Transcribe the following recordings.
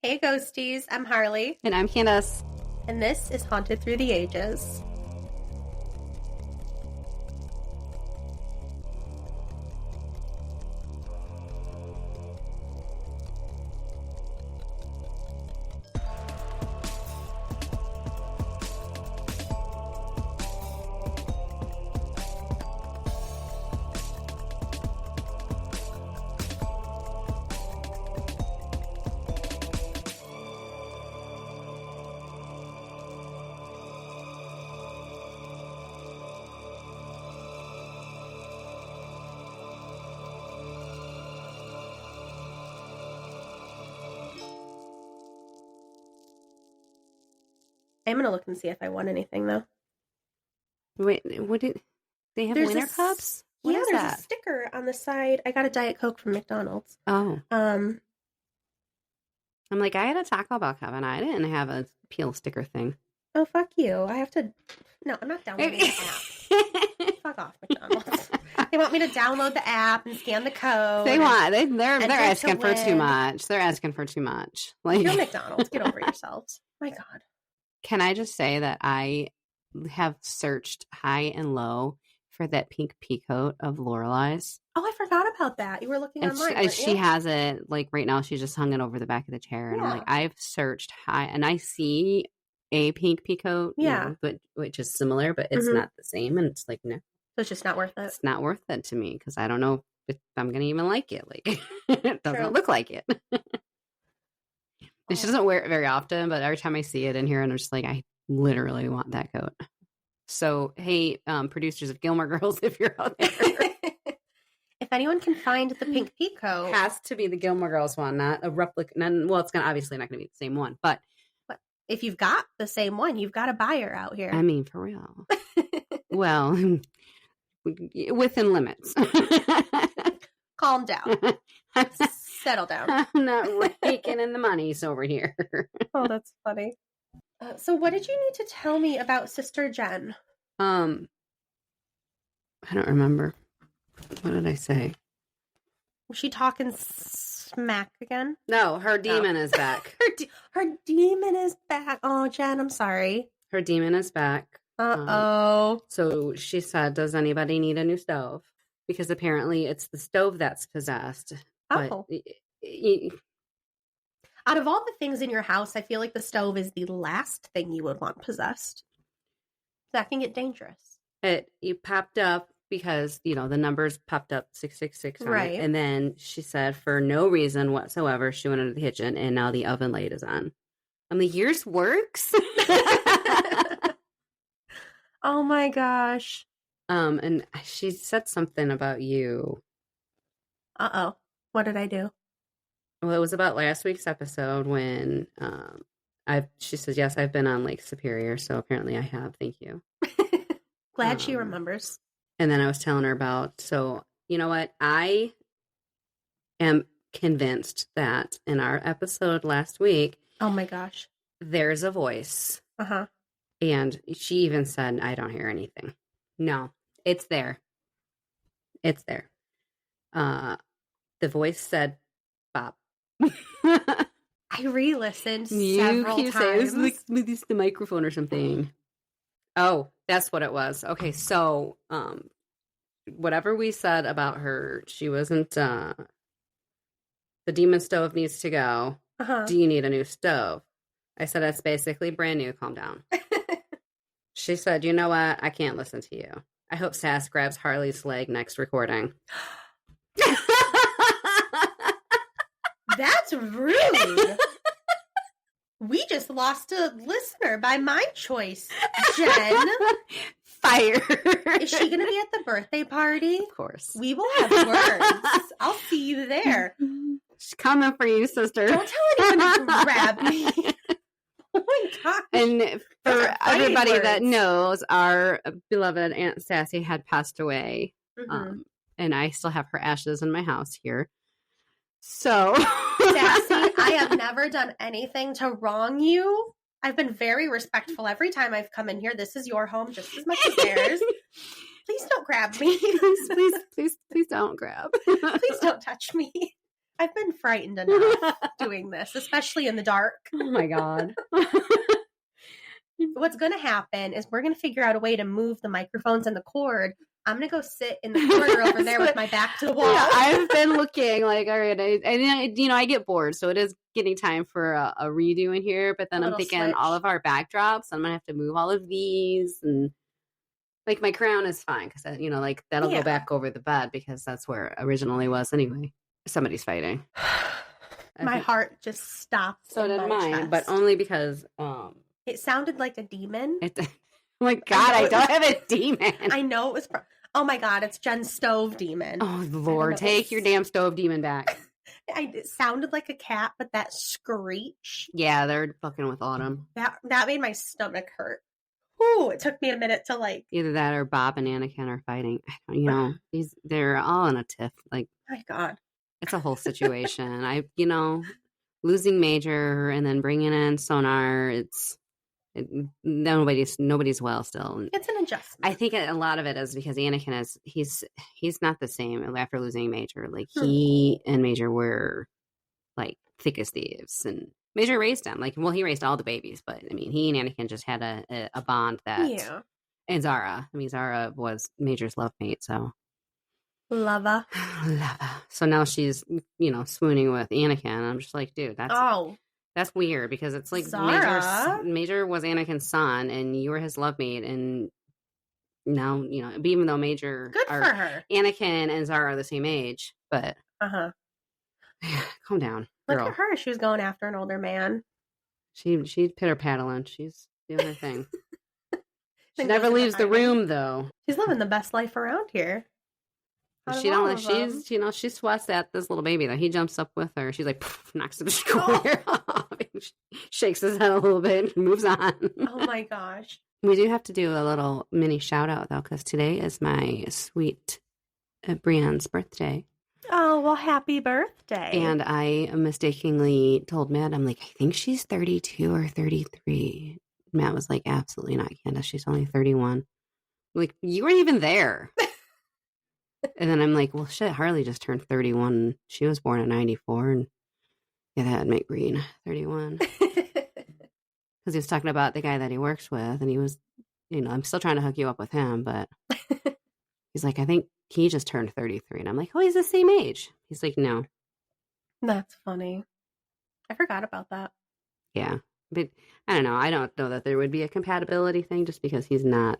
Hey Ghosties, I'm Harley. And I'm Kandis. And this is Haunted Through the Ages. I'm going to look and see if I won anything, though. Wait, what did they have? Winter cups? What is there's that? A sticker on the side. I got a Diet Coke from McDonald's. Oh. I'm like, I had a Taco Bell cup and I didn't have a peel sticker thing. Oh, fuck you. I have to... No, I'm not downloading the app. Fuck off, McDonald's. They want me to download the app and scan the code. They're asking for too much. They're asking for too much. Like, you're McDonald's. Get over yourselves. My God. Can I just say that I have searched high and low for that pink peacoat of Lorelei's? Oh, I forgot about that. You were looking online. She has it, like, right now. She just hung it over the back of the chair. And I'm like, I've searched high, and I see a pink peacoat, but which is similar, but it's not the same. And it's like, no. So it's just not worth it? It's not worth it to me, because I don't know if I'm going to even like it. Like, it doesn't look like it. And she doesn't wear it very often, but every time I see it in here, and I'm just like, I literally want that coat. So, hey, producers of Gilmore Girls, if you're out there. If anyone can find the pink peacoat. It has to be the Gilmore Girls one, not a replica. Well, it's obviously not going to be the same one, but if you've got the same one, you've got a buyer out here. I mean, for real. Well, within limits. Calm down. Settle down. I'm not raking in the monies over here. Oh, that's funny. So what did you need to tell me about Sister Jen? I don't remember. What did I say? Was she talking smack again? No, her demon is back. Her demon is back. Oh, Jen, I'm sorry. Her demon is back. Uh-oh. So she said, does anybody need a new stove? Because apparently it's the stove that's possessed. Oh. But out of all the things in your house, I feel like the stove is the last thing you would want possessed. That can get dangerous. It popped up because, the numbers popped up 666 right. And then she said for no reason whatsoever, she went into the kitchen and now the oven light is on. I'm like, yours works? Oh my gosh. And she said something about you. Uh-oh. What did I do? Well, it was about last week's episode when she says, yes, I've been on Lake Superior, so apparently I have. Thank you. Glad she remembers. And then I was telling her about, so you know what? I am convinced that in our episode last week, oh my gosh, there's a voice. Uh-huh. And she even said, I don't hear anything. No, it's there. It's there. The voice said, Bob. I re-listened several times. Saying, it's the microphone or something. Oh, that's what it was. Okay, so whatever we said about her, she wasn't, the demon stove needs to go. Uh-huh. Do you need a new stove? I said, that's basically brand new. Calm down. She said, you know what? I can't listen to you. I hope Sass grabs Harley's leg next recording. That's rude. We just lost a listener by my choice, Jen. Fire. Is she going to be at the birthday party? Of course. We will have words. I'll see you there. She's coming for you, sister. Don't tell anyone to grab me. Oh my gosh. And for everybody that knows, our beloved Aunt Sassy had passed away. Mm-hmm. And I still have her ashes in my house here. So, Sassy, I have never done anything to wrong you. I've been very respectful every time I've come in here. This is your home just as much as theirs. Please don't grab me. please don't grab. Please don't touch me. I've been frightened enough doing this, especially in the dark. Oh my God. What's going to happen is we're going to figure out a way to move the microphones and the cord. I'm going to go sit in the corner over there with my back to the wall. Yeah, I've been looking like, all right, I get bored. So it is getting time for a redo in here. But then I'm thinking switch. All of our backdrops, I'm going to have to move all of these. And like my crown is fine because, like that'll go back over the bed because that's where it originally was anyway. Somebody's fighting. My heart just stopped. So did mine, chest. But only because it sounded like a demon. Oh my God, I don't have a demon. I know it was. Oh my God, it's Jen's stove demon. Oh Lord, take your damn stove demon back. It sounded like a cat, but that screech. Yeah, they're fucking with Autumn. That made my stomach hurt. Ooh, it took me a minute to like. Either that or Bob and Anakin are fighting. They're all in a tiff. Like, my God. It's a whole situation. Losing Major and then bringing in Sonar, nobody's well still. It's an adjustment. I think a lot of it is because Anakin he's not the same after losing Major. Like he and Major were like thick as thieves, and Major raised him. Like, well, he raised all the babies, but I mean, he and Anakin just had a bond that. Yeah. And Zara. I mean, Zara was Major's love mate, so. Lava. So now she's, swooning with Anakin. I'm just like, dude, that's weird because it's like Major was Anakin's son and you were his love mate. And now, even though Major, good for her. Anakin and Zara are the same age, but calm down, girl. Look at her. She was going after an older man. She's pitter paddling. She's doing her thing. She never leaves the room though. She's living the best life around here. She sweats at this little baby though. He jumps up with her. She's like, knocks the square off. Shakes his head a little bit and moves on. Oh my gosh. We do have to do a little mini shout out though, because today is my sweet Brienne's birthday. Oh, well, happy birthday. And I mistakenly told Matt, I'm like, I think she's 32 or 33. Matt was like, absolutely not, Candace. She's only 31. I'm like, you weren't even there. And then I'm like, well, shit, Harley just turned 31. She was born in 94. And yeah, that'd make Breen 31. Because he was talking about the guy that he works with. And he was, I'm still trying to hook you up with him. But he's like, I think he just turned 33. And I'm like, oh, he's the same age. He's like, no. That's funny. I forgot about that. Yeah. But I don't know. I don't know that there would be a compatibility thing just because he's not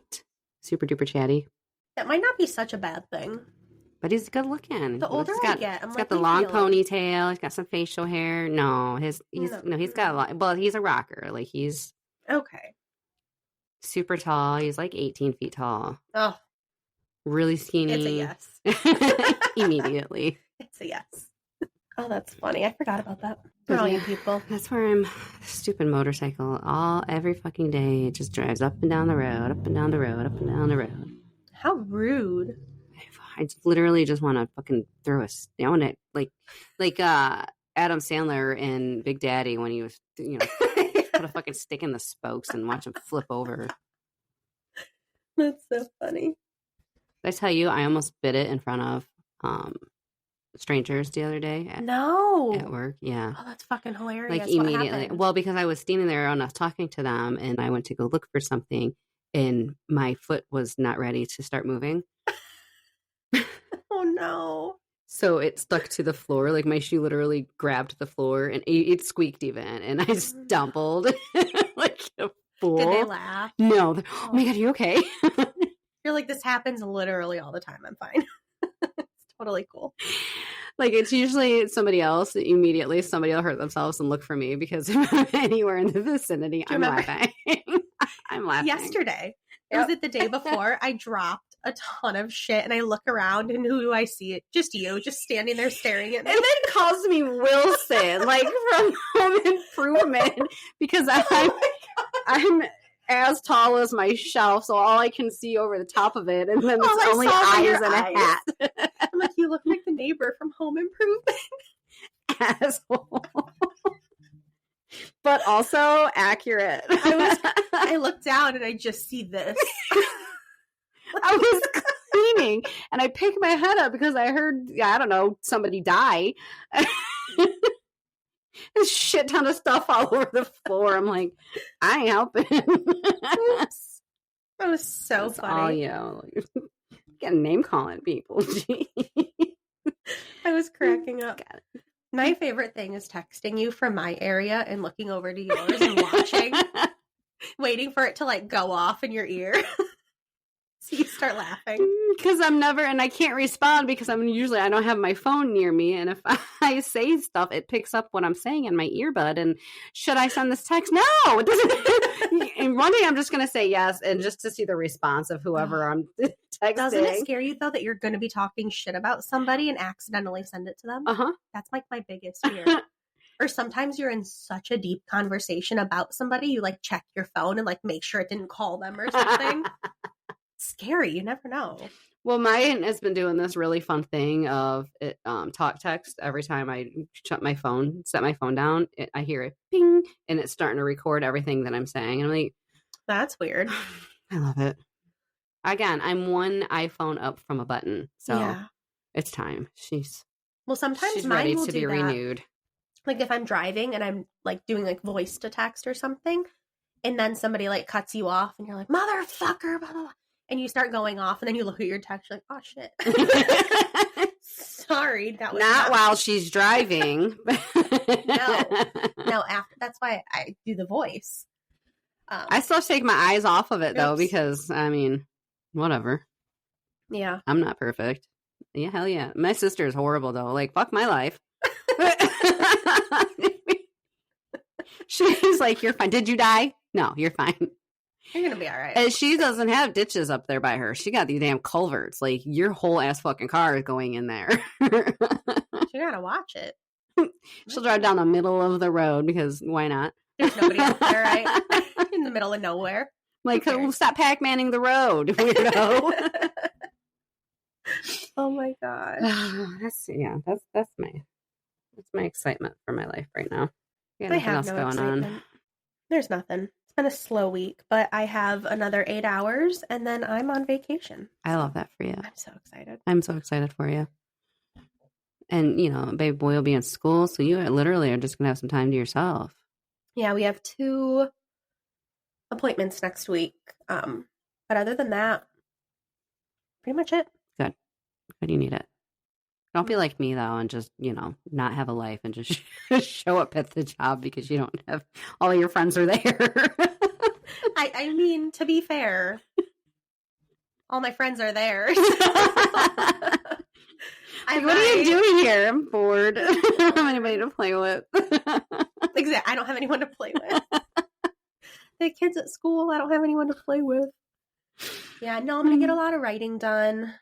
super duper chatty. That might not be such a bad thing. But he's good looking. The older I get, he's got the long ponytail. He's got some facial hair. No, he's got a lot. Well, he's a rocker. Like he's okay. Super tall. He's like 18 feet tall. Oh, really skinny. It's a yes. Immediately. It's a yes. Oh, that's funny. I forgot about that. For all you people. That's where I'm. Stupid motorcycle. Every fucking day. It just drives up and down the road, up and down the road, up and down the road. How rude. I literally just want to fucking throw a stone at like Adam Sandler in Big Daddy when he was, put a fucking stick in the spokes and watch him flip over. That's so funny. Did I tell you I almost bit it in front of strangers the other day? At work, yeah. Oh, that's fucking hilarious. Like immediately. Well, because I was standing there and I was talking to them and I went to go look for something and my foot was not ready to start moving. Oh no. So it stuck to the floor. Like my shoe literally grabbed the floor and it squeaked even. And I stumbled like a fool. Did they laugh? No. Oh my God, are you okay? You're like, this happens literally all the time. I'm fine. It's totally cool. Like it's usually somebody else. Immediately somebody will hurt themselves and look for me because if I'm anywhere in the vicinity, I'm laughing. I'm laughing. Yesterday. It was it the day before. I dropped a ton of shit and I look around and who do I see? Just you, just standing there staring at me. And then calls me Wilson, like from Home Improvement, because I'm as tall as my shelf, so all I can see over the top of it, and then it's only eyes and a hat. I'm like, you look like the neighbor from Home Improvement. Asshole. But also accurate. I look down and I just see this. I was cleaning and I picked my head up because I heard, I don't know, somebody die. a shit ton of stuff all over the floor. I'm like, I ain't helping. Oops. That was so That's funny. all you. Get name calling people. I was cracking up. My favorite thing is texting you from my area and looking over to yours and watching, waiting for it to like go off in your ear. So you start laughing. Because I can't respond because I don't have my phone near me. And if I say stuff, it picks up what I'm saying in my earbud. And should I send this text? No, it doesn't. And one day I'm just going to say yes. And just to see the response of whoever I'm texting. Doesn't it scare you though that you're going to be talking shit about somebody and accidentally send it to them? Uh-huh. That's like my biggest fear. Or sometimes you're in such a deep conversation about somebody, you like check your phone and like make sure it didn't call them or something. Scary. You never know. Well, mine has been doing this really fun thing of it, talk text. Every time I set my phone down, I hear it ping, and it's starting to record everything that I'm saying. And I'm like, that's weird. I love it. Again, I'm one iPhone up from a button, so it's time. Sometimes she's mine ready will to do be that. renewed. Like if I'm driving and I'm like doing like voice to text or something, and then somebody like cuts you off, and you're like, motherfucker, blah, blah, blah. And you start going off, and then you look at your text, you're like, oh, shit. Sorry. That was not while she's driving. No, after. That's why I do the voice. I still have to take my eyes off of it, though, because, I mean, whatever. Yeah. I'm not perfect. Yeah, hell yeah. My sister is horrible, though. Like, fuck my life. She's like, you're fine. Did you die? No, you're fine. You're going to be all right. And she doesn't have ditches up there by her. She got these damn culverts. Like, your whole ass fucking car is going in there. You got to watch it. She'll drive down the middle of the road because why not? There's nobody up there, right? In the middle of nowhere. Like, stop Pac-Manning the road, weirdo. Oh my god. That's my excitement for my life right now. I have no excitement. On. There's nothing. It's been a slow week, but I have another 8 hours and then I'm on vacation. I love that for you. I'm so excited. I'm so excited for you. And, you know, baby boy will be in school, so you literally are just going to have some time to yourself. Yeah, we have 2 appointments next week. But other than that, pretty much it. Good. You need it. Don't be like me, though, and just, you know, not have a life and just show up at the job because you don't have all of your friends are there. I mean, to be fair, all my friends are there. Like, what are you doing here? I'm bored. I don't have anybody to play with. Exactly. I don't have anyone to play with. The kids at school, I don't have anyone to play with. Yeah, no, I'm going to get a lot of writing done.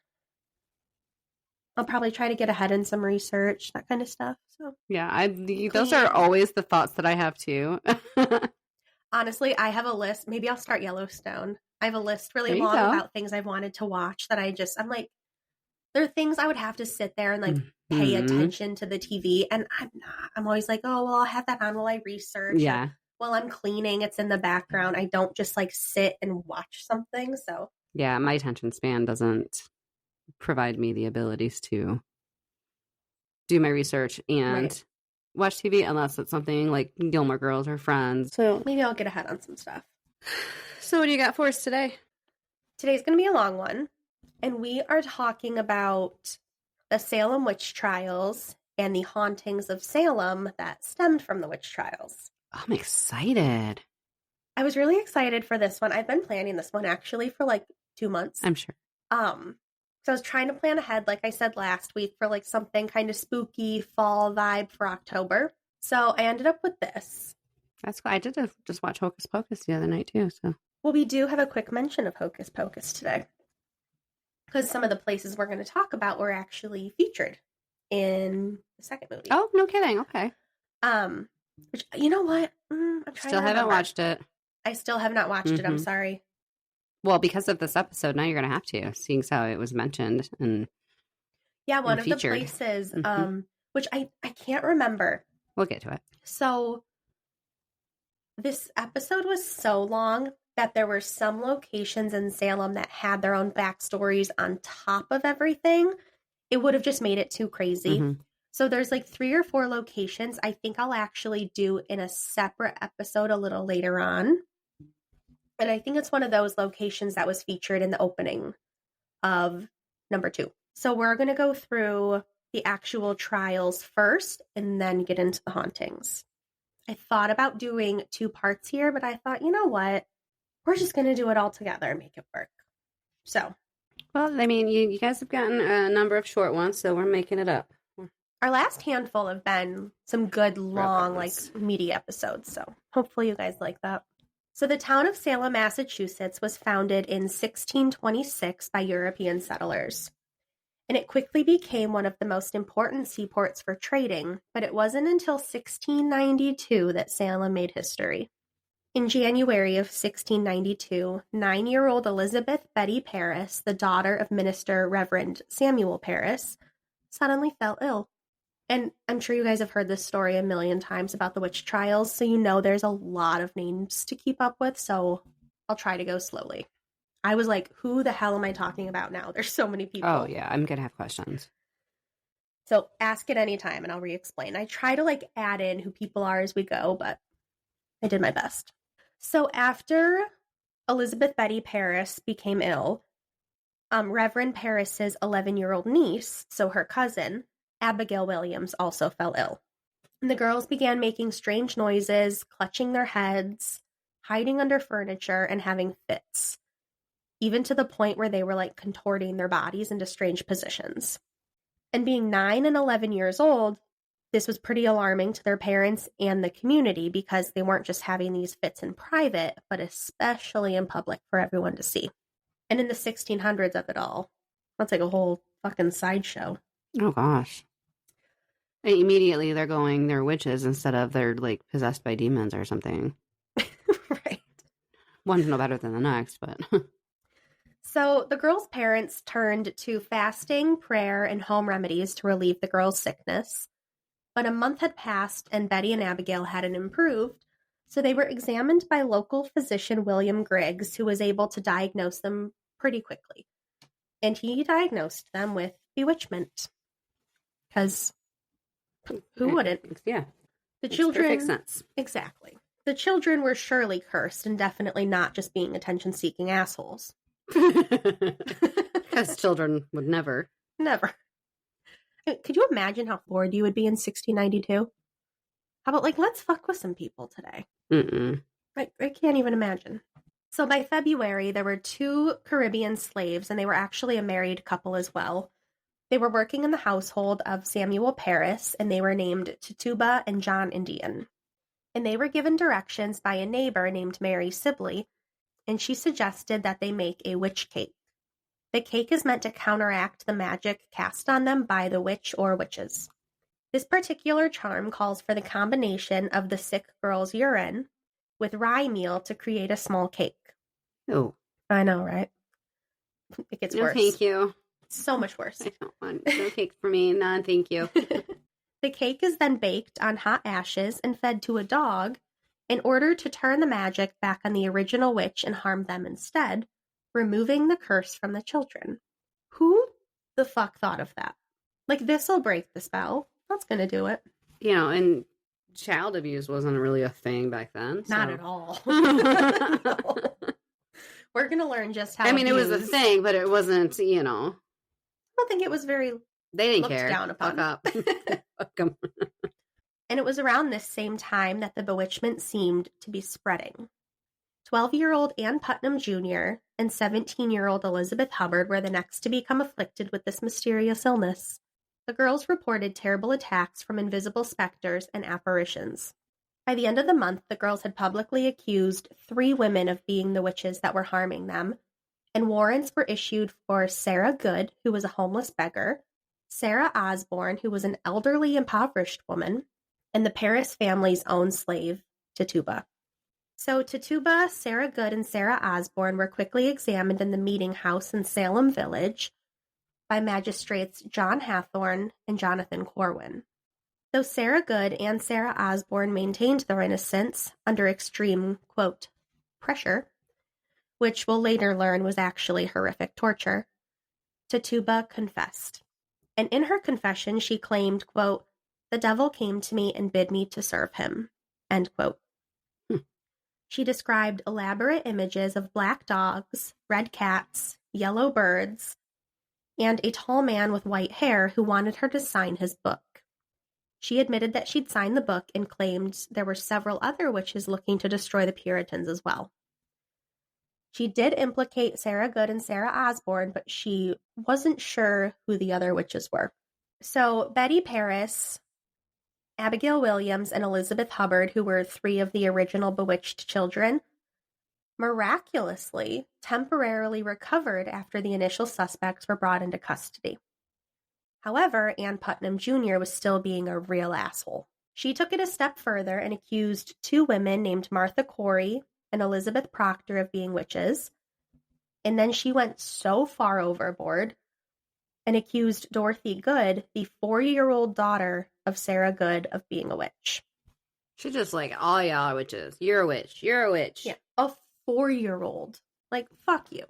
I'll probably try to get ahead in some research, that kind of stuff. So yeah, those are always the thoughts that I have too. Honestly, I have a list. Maybe I'll start Yellowstone. I have a list really long about things I've wanted to watch that I'm like, there are things I would have to sit there and like pay attention to the TV. And I'm not. I'm always like, oh, well, I'll have that on while I research. Yeah. While I'm cleaning, it's in the background. I don't just like sit and watch something. So yeah, my attention span doesn't provide me the abilities to do my research and watch TV unless it's something like Gilmore Girls or Friends. So maybe I'll get ahead on some stuff. So what do you got for us today? Today's going to be a long one. And we are talking about the Salem Witch Trials and the hauntings of Salem that stemmed from the witch trials. I'm excited. I was really excited for this one. I've been planning this one actually for like 2 months. I'm sure. So I was trying to plan ahead, like I said last week, for like something kind of spooky fall vibe for October. So I ended up with this. That's cool. I did just watch Hocus Pocus the other night too. So well, we do have a quick mention of Hocus Pocus today. Because some of the places we're going to talk about were actually featured in the second movie. Oh, no kidding. Okay. Which, you know what? I'm trying still haven't watched it. I still have not watched it. I'm sorry. Well, because of this episode, now you're going to have to, seeing as how it was mentioned and one of the places, which I can't remember. We'll get to it. So this episode was so long that there were some locations in Salem that had their own backstories on top of everything. It would have just made it too crazy. So there's like 3 or 4 locations. I think I'll actually do in a separate episode a little later on. And I think it's one of those locations that was featured in the opening of number 2. So we're going to go through the actual trials first and then get into the hauntings. I thought about doing 2 parts here, but I thought, you know what? We're just going to do it all together and make it work. So. Well, I mean, you guys have gotten a number of short ones, so we're making it up. Our last handful have been some good, long, like, meaty episodes, so hopefully you guys like that. So the town of Salem, Massachusetts was founded in 1626 by European settlers, and it quickly became one of the most important seaports for trading, but it wasn't until 1692 that Salem made history. In January of 1692, 9-year-old Elizabeth Betty Parris, the daughter of Minister Reverend Samuel Parris, suddenly fell ill. And I'm sure you guys have heard this story a million times about the witch trials, so you know there's a lot of names to keep up with, so I'll try to go slowly. I was like, who the hell am I talking about now? There's so many people. Oh, yeah, I'm going to have questions. So ask at any time, and I'll re-explain. I try to, like, add in who people are as we go, but I did my best. So after Elizabeth Betty Parris became ill, Reverend Parris's 11-year-old niece, so her cousin, Abigail Williams, also fell ill. And the girls began making strange noises, clutching their heads, hiding under furniture, and having fits, even to the point where they were like contorting their bodies into strange positions. And being 9 and 11 years old, this was pretty alarming to their parents and the community because they weren't just having these fits in private, but especially in public for everyone to see. And in the 1600s of it all, that's like a whole fucking sideshow. Oh, gosh. And immediately they're going, they're witches instead of they're like possessed by demons or something. Right. One's no better than the next, but. So the girls' parents turned to fasting, prayer, and home remedies to relieve the girls' sickness. But a month had passed and Betty and Abigail hadn't improved, so they were examined by local physician William Griggs, who was able to diagnose them pretty quickly. And he diagnosed them with bewitchment. Because who wouldn't? Yeah. The children. Makes perfect sense. Exactly. The children were surely cursed and definitely not just being attention-seeking assholes. Because children would never. Never. Could you imagine how bored you would be in 1692? How about, like, let's fuck with some people today? Mm-mm. I can't even imagine. So by February, there were 2 Caribbean slaves, and they were actually a married couple as well. They were working in the household of Samuel Parris, and they were named Tituba and John Indian. And they were given directions by a neighbor named Mary Sibley, and she suggested that they make a witch cake. The cake is meant to counteract the magic cast on them by the witch or witches. This particular charm calls for the combination of the sick girl's urine with rye meal to create a small cake. Oh. I know, right? It gets worse. Thank you. So much worse. I don't want no cake for me. No, thank you. The cake is then baked on hot ashes and fed to a dog in order to turn the magic back on the original witch and harm them instead, removing the curse from the children. Who the fuck thought of that? Like, this'll break the spell. That's gonna do it. You know, and child abuse wasn't really a thing back then. So. Not at all. No. We're gonna learn just how. I mean, it was a thing, but it wasn't, you know. I don't think it was very. They didn't looked care. Down upon. Fuck up. Fuck 'em. And it was around this same time that the bewitchment seemed to be spreading. 12-year-old Ann Putnam Jr. and 17-year-old Elizabeth Hubbard were the next to become afflicted with this mysterious illness. The girls reported terrible attacks from invisible specters and apparitions. By the end of the month, the girls had publicly accused 3 women of being the witches that were harming them, and warrants were issued for Sarah Good, who was a homeless beggar, Sarah Osborne, who was an elderly, impoverished woman, and the Parris family's own slave, Tituba. So Tituba, Sarah Good, and Sarah Osborne were quickly examined in the meeting house in Salem Village by magistrates John Hathorne and Jonathan Corwin. Though Sarah Good and Sarah Osborne maintained their innocence under extreme, quote, pressure, which we'll later learn was actually horrific torture, Tituba confessed. And in her confession, she claimed, quote, The devil came to me and bid me to serve him. End quote. She described elaborate images of black dogs, red cats, yellow birds, and a tall man with white hair who wanted her to sign his book. She admitted that she'd signed the book and claimed there were several other witches looking to destroy the Puritans as well. She did implicate Sarah Good and Sarah Osborne, but she wasn't sure who the other witches were. So Betty Paris, Abigail Williams, and Elizabeth Hubbard, who were 3 of the original bewitched children, miraculously temporarily recovered after the initial suspects were brought into custody. However, Ann Putnam Jr. was still being a real asshole. She took it a step further and accused 2 women named Martha Corey and Elizabeth Proctor of being witches. And then she went so far overboard and accused Dorothy Good, the 4-year-old daughter of Sarah Good, of being a witch. She's just like, all y'all are witches. You're a witch. You're a witch. Yeah, a 4-year-old. Like, fuck you.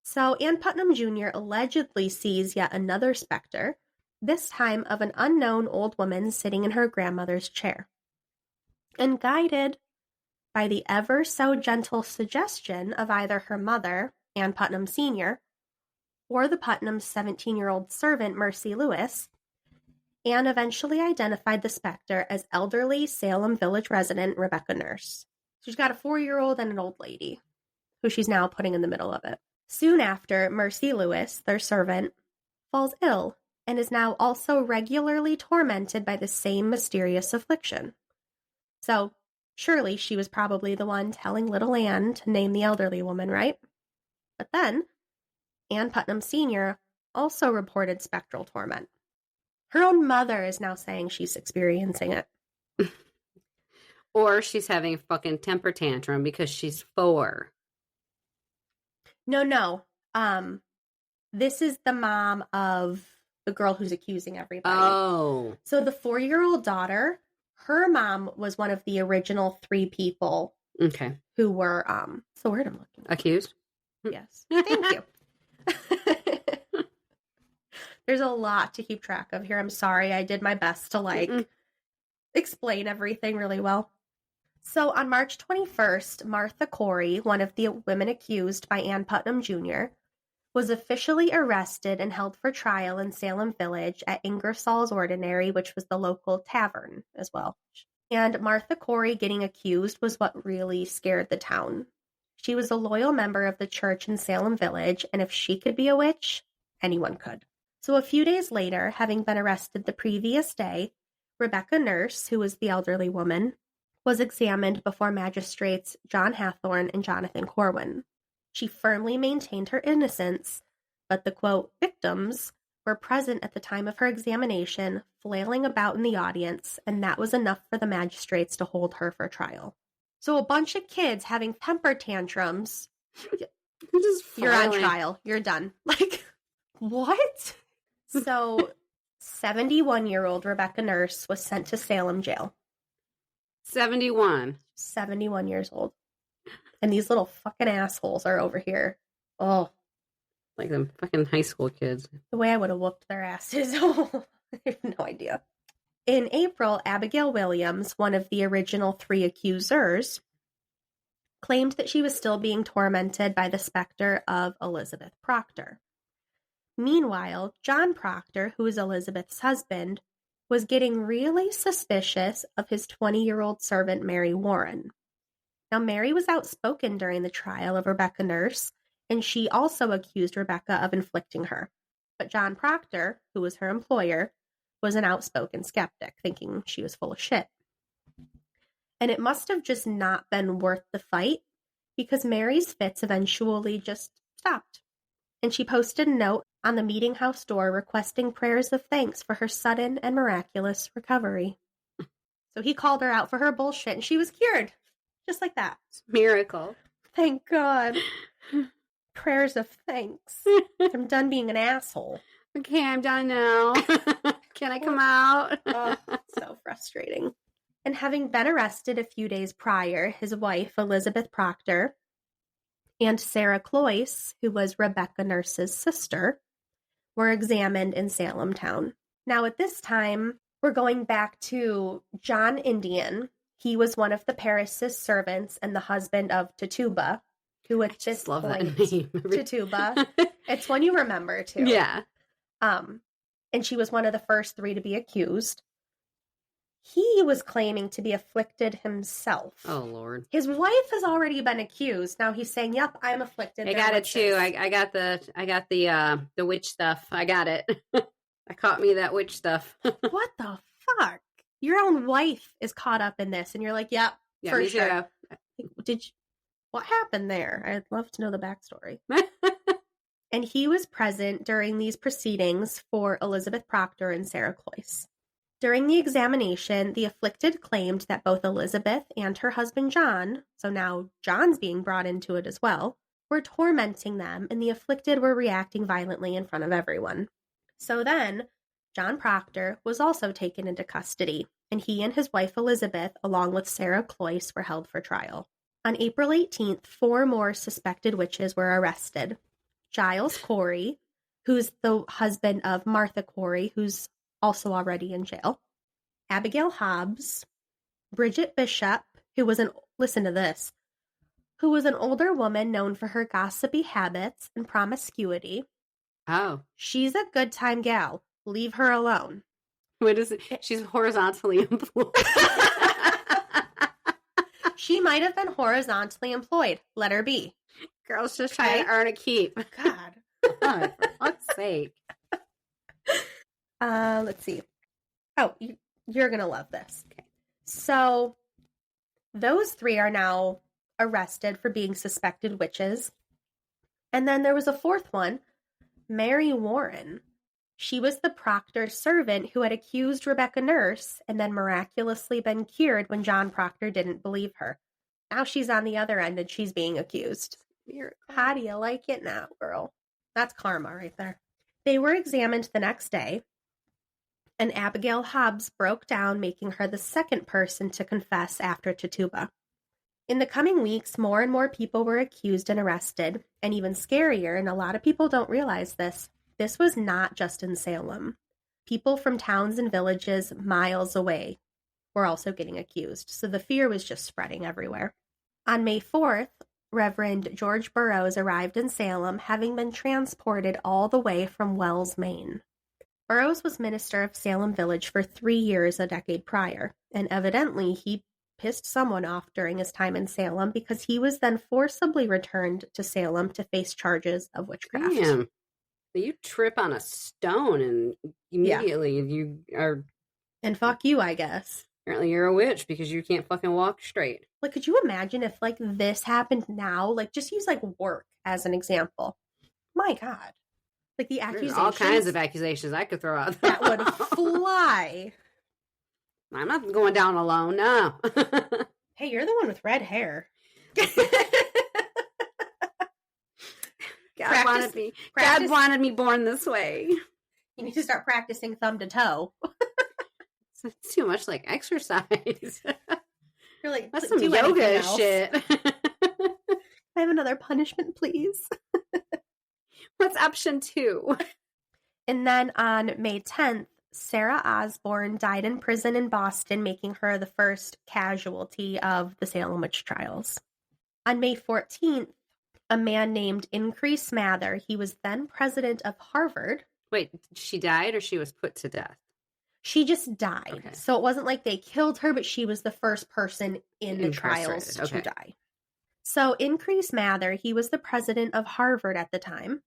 So Ann Putnam Jr. allegedly sees yet another specter, this time of an unknown old woman sitting in her grandmother's chair. And guided by the ever so gentle suggestion of either her mother, Ann Putnam Sr., or the Putnam's 17-year-old servant, Mercy Lewis, Anne eventually identified the specter as elderly Salem Village resident Rebecca Nurse. She's got a 4-year-old and an old lady, who she's now putting in the middle of it. Soon after, Mercy Lewis, their servant, falls ill and is now also regularly tormented by the same mysterious affliction. So, surely she was probably the one telling little Anne to name the elderly woman, right? But then, Ann Putnam Sr. also reported spectral torment. Her own mother is now saying she's experiencing it. Or she's having a fucking temper tantrum because she's 4. No. This is the mom of the girl who's accusing everybody. Oh. So the 4-year-old daughter, her mom was one of the original 3 people. Okay. Who were, what's the word I'm looking for? Accused? Yes. Thank you. There's a lot to keep track of here. I'm sorry. I did my best to, explain everything really well. So on March 21st, Martha Corey, one of the women accused by Ann Putnam Jr., was officially arrested and held for trial in Salem Village at Ingersoll's Ordinary, which was the local tavern as well. And Martha Corey getting accused was what really scared the town. She was a loyal member of the church in Salem Village, and if she could be a witch, anyone could. So a few days later, having been arrested the previous day, Rebecca Nurse, who was the elderly woman, was examined before magistrates John Hathorne and Jonathan Corwin. She firmly maintained her innocence, but the, quote, victims were present at the time of her examination, flailing about in the audience, and that was enough for the magistrates to hold her for trial. So a bunch of kids having temper tantrums, you're on trial, you're done. Like, what? So 71-year-old Rebecca Nurse was sent to Salem jail. 71 years old. And these little fucking assholes are over here. Oh. Like them fucking high school kids. The way I would have whooped their asses. Oh, I have no idea. In April, Abigail Williams, one of the original 3 accusers, claimed that she was still being tormented by the specter of Elizabeth Proctor. Meanwhile, John Proctor, who is Elizabeth's husband, was getting really suspicious of his 20-year-old servant, Mary Warren. Now, Mary was outspoken during the trial of Rebecca Nurse, and she also accused Rebecca of inflicting her. But John Proctor, who was her employer, was an outspoken skeptic, thinking she was full of shit. And it must have just not been worth the fight, because Mary's fits eventually just stopped. And she posted a note on the meeting house door requesting prayers of thanks for her sudden and miraculous recovery. So he called her out for her bullshit, and she was cured. Just like that. Miracle. Thank God. Prayers of thanks. I'm done being an asshole. Okay, I'm done now. Can I come out? Oh, so frustrating. And having been arrested a few days prior, his wife, Elizabeth Proctor, and Sarah Cloyce, who was Rebecca Nurse's sister, were examined in Salem town. Now, at this time, We're going back to John Indian. He was one of the Paris's servants and the husband of Tituba, who at this love point, that name. Tituba, it's one you remember too. Yeah. And she was one of the first 3 to be accused. He was claiming to be afflicted himself. Oh, Lord. His wife has already been accused. Now he's saying, yep, I'm afflicted. I got it too. I got the witch stuff. I got it. I caught me that witch stuff. What the fuck? Your own wife is caught up in this and you're like, yep, Yeah, for me sure. too. What happened there? I'd love to know the backstory. And he was present during these proceedings for Elizabeth Proctor and Sarah Cloyce. During the examination, the afflicted claimed that both Elizabeth and her husband John, so now John's being brought into it as well, were tormenting them, and the afflicted were reacting violently in front of everyone. So then, John Proctor was also taken into custody, and he and his wife Elizabeth, along with Sarah Cloyce, were held for trial. On April 18th, 4 more suspected witches were arrested. Giles Corey, who's the husband of Martha Corey, who's also already in jail. Abigail Hobbs, Bridget Bishop, who was listen to this, who was an older woman known for her gossipy habits and promiscuity. Oh. She's a good time gal. Leave her alone. What is it? She's horizontally employed. She might have been horizontally employed. Let her be. Girl's just trying to earn a keep. God. God, for fuck's sake. Let's see. Oh, you're going to love this. Okay. So those 3 are now arrested for being suspected witches. And then there was a 4th one, Mary Warren. She was the Proctor's servant who had accused Rebecca Nurse and then miraculously been cured when John Proctor didn't believe her. Now she's on the other end and she's being accused. How do you like it now, girl? That's karma right there. They were examined the next day, and Abigail Hobbs broke down, making her the 2nd person to confess after Tituba. In the coming weeks, more and more people were accused and arrested, and even scarier, and a lot of people don't realize this was not just in Salem. People from towns and villages miles away were also getting accused, so the fear was just spreading everywhere. On May 4th, Reverend George Burroughs arrived in Salem, having been transported all the way from Wells, Maine. Burroughs was minister of Salem Village for 3 years a decade prior, and evidently he pissed someone off during his time in Salem because he was then forcibly returned to Salem to face charges of witchcraft. Damn. You trip on a stone and immediately you are... And fuck you, I guess. Apparently you're a witch because you can't fucking walk straight. Like, could you imagine if, like, this happened now? Like, just use, like, work as an example. My God. Like, the accusations. There's all kinds of accusations I could throw out. That would fly. I'm not going down alone, no. Hey, you're the one with red hair. God wanted me born this way. You need to start practicing thumb to toe. It's too much like exercise. You're like, that's some yoga shit. I have another punishment, please. What's option 2? And then on May 10th, Sarah Osborne died in prison in Boston, making her the first casualty of the Salem Witch Trials. On May 14th, a man named Increase Mather, he was then president of Harvard. Wait, she died or she was put to death? She just died. Okay. So it wasn't like they killed her, but she was the first person in the trials to die. So Increase Mather, he was the president of Harvard at the time,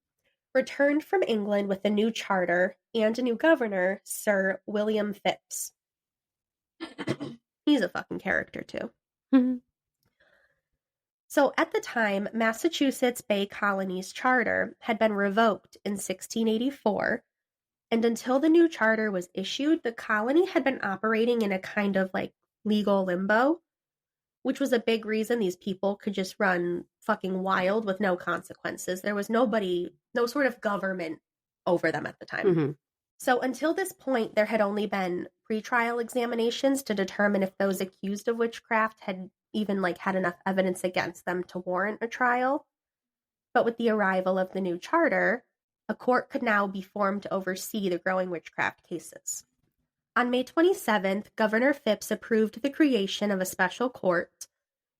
returned from England with a new charter and a new governor, Sir William Phipps. He's a fucking character, too. Mm-hmm. So at the time, Massachusetts Bay Colony's charter had been revoked in 1684, and until the new charter was issued, the colony had been operating in a kind of like legal limbo, which was a big reason these people could just run fucking wild with no consequences. There was no sort of government over them at the time. Mm-hmm. So until this point, there had only been pretrial examinations to determine if those accused of witchcraft had even like had enough evidence against them to warrant a trial. But with the arrival of the new charter, a court could now be formed to oversee the growing witchcraft cases. On May 27th, Governor Phipps approved the creation of a special court,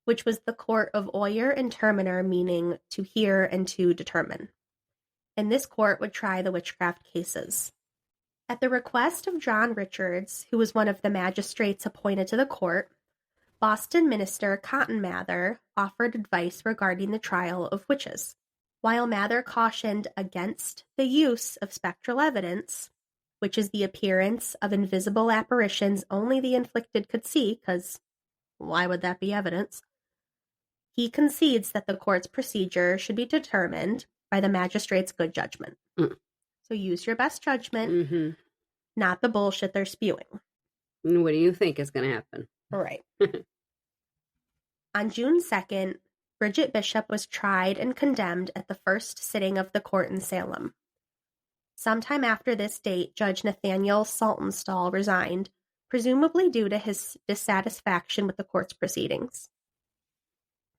which was the Court of Oyer and Terminer, meaning to hear and to determine. And this court would try the witchcraft cases. At the request of John Richards, who was one of the magistrates appointed to the court, Boston minister Cotton Mather offered advice regarding the trial of witches. While Mather cautioned against the use of spectral evidence, which is the appearance of invisible apparitions only the inflicted could see, because why would that be evidence? He concedes that the court's procedure should be determined by the magistrate's good judgment. So use your best judgment, not the bullshit they're spewing. What do you think is going to happen? Right. On June 2nd, Bridget Bishop was tried and condemned at the first sitting of the court in Salem. Sometime after this date, Judge Nathaniel Saltonstall resigned, presumably due to his dissatisfaction with the court's proceedings.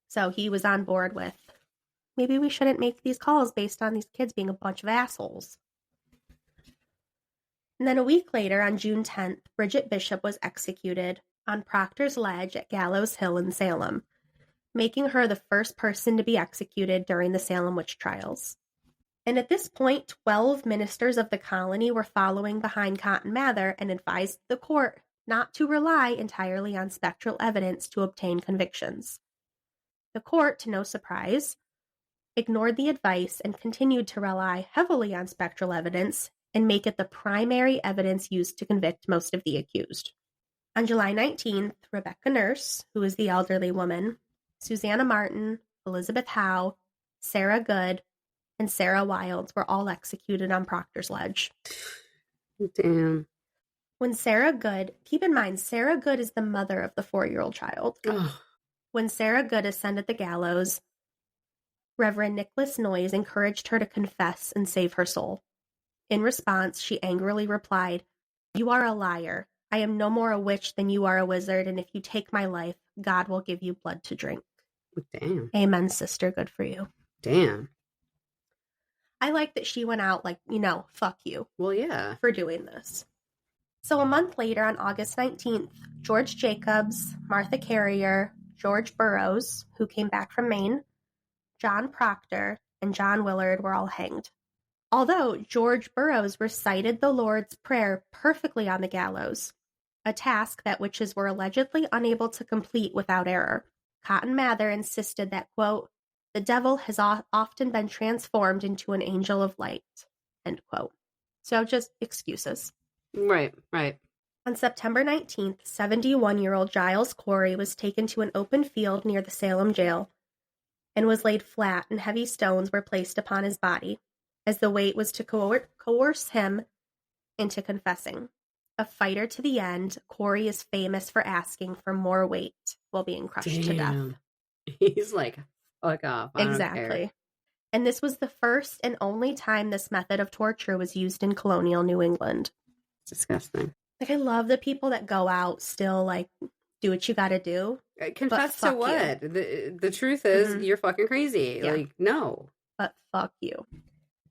So he was on board with, maybe we shouldn't make these calls based on these kids being a bunch of assholes. And then a week later, on June 10th, Bridget Bishop was executed on Proctor's Ledge at Gallows Hill in Salem, making her the first person to be executed during the Salem Witch Trials. And at this point, 12 ministers of the colony were following behind Cotton Mather and advised the court not to rely entirely on spectral evidence to obtain convictions. The court, to no surprise, ignored the advice and continued to rely heavily on spectral evidence and make it the primary evidence used to convict most of the accused. On July 19th, Rebecca Nurse, who was the elderly woman, Susanna Martin, Elizabeth Howe, Sarah Good, and Sarah Wilds were all executed on Proctor's Ledge. Damn. When Sarah Good, keep in mind, Sarah Good is the mother of the 4-year-old child. Ugh. When Sarah Good ascended the gallows, Reverend Nicholas Noyes encouraged her to confess and save her soul. In response, she angrily replied, "You are a liar. I am no more a witch than you are a wizard, and if you take my life, God will give you blood to drink." Damn. Amen, sister. Good for you. Damn. I like that she went out like, fuck you. Well, yeah. For doing this. So a month later, on August 19th, George Jacobs, Martha Carrier, George Burroughs, who came back from Maine, John Proctor, and John Willard were all hanged. Although George Burroughs recited the Lord's Prayer perfectly on the gallows, a task that witches were allegedly unable to complete without error, Cotton Mather insisted that, quote, "The devil has often been transformed into an angel of light," end quote. So just excuses. Right. On September 19th, 71-year-old Giles Corey was taken to an open field near the Salem jail and was laid flat, and heavy stones were placed upon his body, as the weight was to coerce him into confessing. A fighter to the end, Corey is famous for asking for more weight while being crushed to death. He's like, fuck off. I exactly. don't care. And this was the first and only time this method of torture was used in colonial New England. It's disgusting. Like, I love the people that go out still, like, do what you gotta do. Confess to what? The truth is, you're fucking crazy. Yeah. Like, no. But fuck you.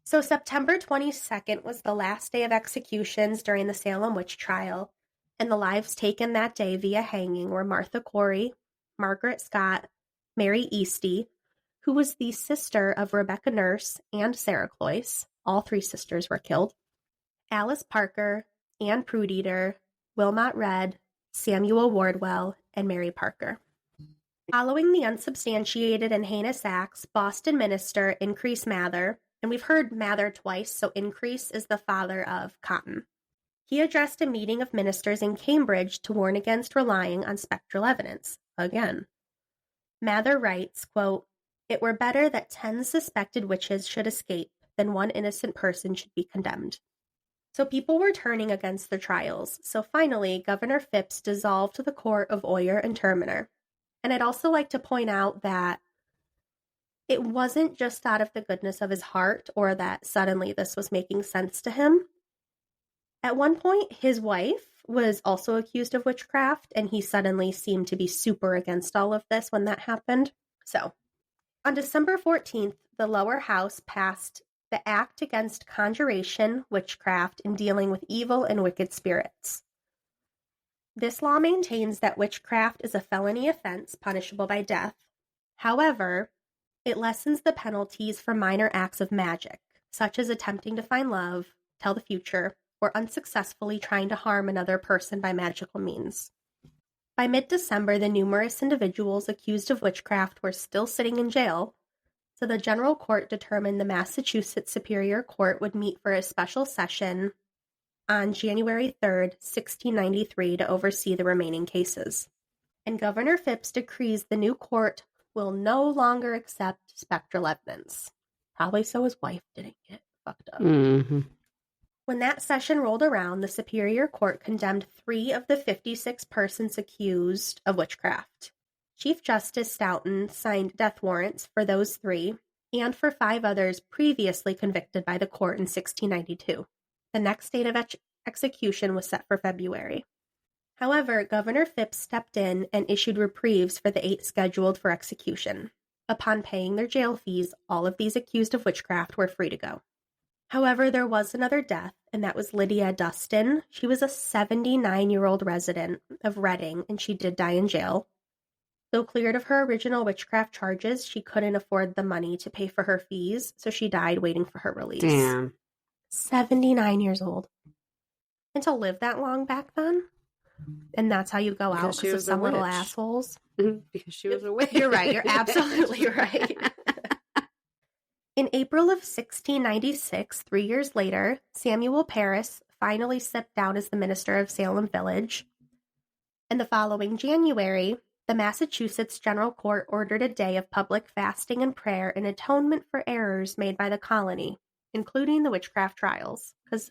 So September 22nd was the last day of executions during the Salem Witch Trial, and the lives taken that day via hanging were Martha Corey, Margaret Scott, Mary Easty, who was the sister of Rebecca Nurse and Sarah Cloyce. All 3 sisters were killed. Alice Parker, Anne Prudeater, Wilmot Red, Samuel Wardwell, and Mary Parker. Following the unsubstantiated and heinous acts, Boston minister Increase Mather, and we've heard Mather twice, so Increase is the father of Cotton. He addressed a meeting of ministers in Cambridge to warn against relying on spectral evidence. Again. Mather writes, quote, "It were better that 10 suspected witches should escape than 1 innocent person should be condemned." So people were turning against the trials. So finally, Governor Phipps dissolved the court of Oyer and Terminer. And I'd also like to point out that it wasn't just out of the goodness of his heart or that suddenly this was making sense to him. At one point, his wife was also accused of witchcraft, and he suddenly seemed to be super against all of this when that happened. So, on December 14th, the lower house passed the Act Against Conjuration, Witchcraft, and Dealing with Evil and Wicked Spirits. This law maintains that witchcraft is a felony offense punishable by death. However, it lessens the penalties for minor acts of magic, such as attempting to find love, tell the future, or unsuccessfully trying to harm another person by magical means. By mid-December, the numerous individuals accused of witchcraft were still sitting in jail, so the General Court determined the Massachusetts Superior Court would meet for a special session on January 3rd, 1693, to oversee the remaining cases. And Governor Phipps decrees the new court will no longer accept spectral evidence. Probably so his wife didn't get fucked up. Mm-hmm. When that session rolled around, the Superior Court condemned 3 of the 56 persons accused of witchcraft. Chief Justice Stoughton signed death warrants for those 3 and for 5 others previously convicted by the court in 1692. The next date of execution was set for February. However, Governor Phipps stepped in and issued reprieves for the 8 scheduled for execution. Upon paying their jail fees, all of these accused of witchcraft were free to go. However, there was another death, and that was Lydia Dustin. She was a 79-year-old resident of Reading, and she did die in jail. Though cleared of her original witchcraft charges, she couldn't afford the money to pay for her fees, so she died waiting for her release. Damn. 79 years old. And to live that long back then? And that's how you go out because of some little assholes? Because she was a witch. You're right. You're absolutely right. In April of 1696, 3 years later, Samuel Parris finally stepped down as the minister of Salem Village. And the following January, the Massachusetts General Court ordered a day of public fasting and prayer in atonement for errors made by the colony, including the witchcraft trials, because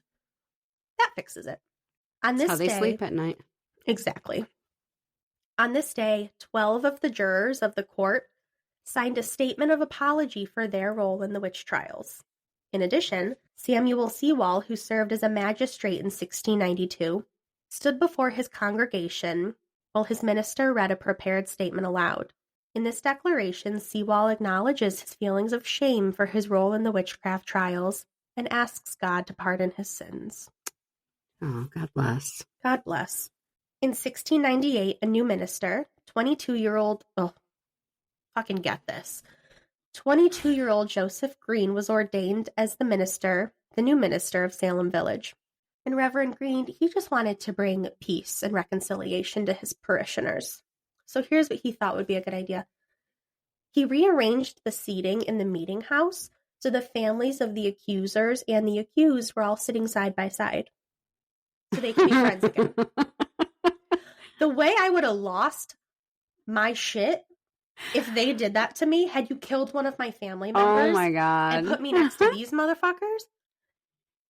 that fixes it. On this That's how they day, sleep at night. Exactly. On this day, 12 of the jurors of the court signed a statement of apology for their role in the witch trials. In addition, Samuel Sewall, who served as a magistrate in 1692, stood before his congregation while his minister read a prepared statement aloud. In this declaration, Sewall acknowledges his feelings of shame for his role in the witchcraft trials and asks God to pardon his sins. Oh, God bless. God bless. In 1698, a new minister, 22-year-old, fucking get this, 22-year-old Joseph Green was ordained as the new minister of Salem Village. And Reverend Green, he just wanted to bring peace and reconciliation to his parishioners. So here's what he thought would be a good idea. He rearranged the seating in the meeting house so the families of the accusers and the accused were all sitting side by side. So they could be friends again. The way I would have lost my shit if they did that to me, had you killed one of my family members oh my God. and put me next to these motherfuckers,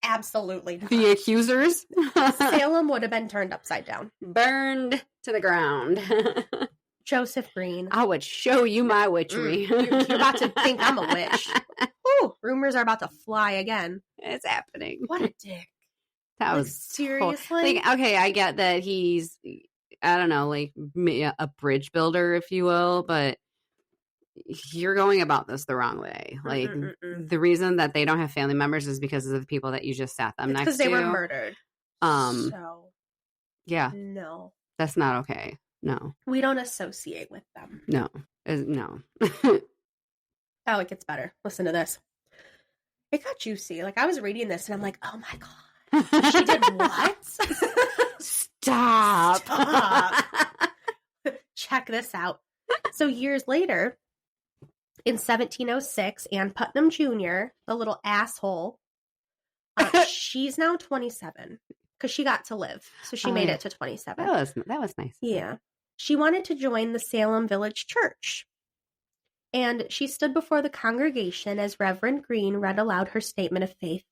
absolutely not. The accusers? Salem would have been turned upside down. Burned to the ground. Joseph Green. I would show you my witchery. You're about to think I'm a witch. Ooh, rumors are about to fly again. It's happening. What a dick. That like, was seriously? Like, okay, I get that he's, I don't know, like a bridge builder, if you will, but you're going about this the wrong way. Like, the reason that they don't have family members is because of the people that you just sat them next to. Because they were murdered. So, yeah. No. That's not okay. No. We don't associate with them. No. No. Oh, it gets better. Listen to this. It got juicy. Like, I was reading this and I'm like, oh my God. She did what? Stop. Check this out. So years later, in 1706, Ann Putnam Jr., the little asshole, she's now 27 because she got to live. So she made it to 27. That was nice. Yeah. She wanted to join the Salem Village Church. And she stood before the congregation as Reverend Green read aloud her statement of faith.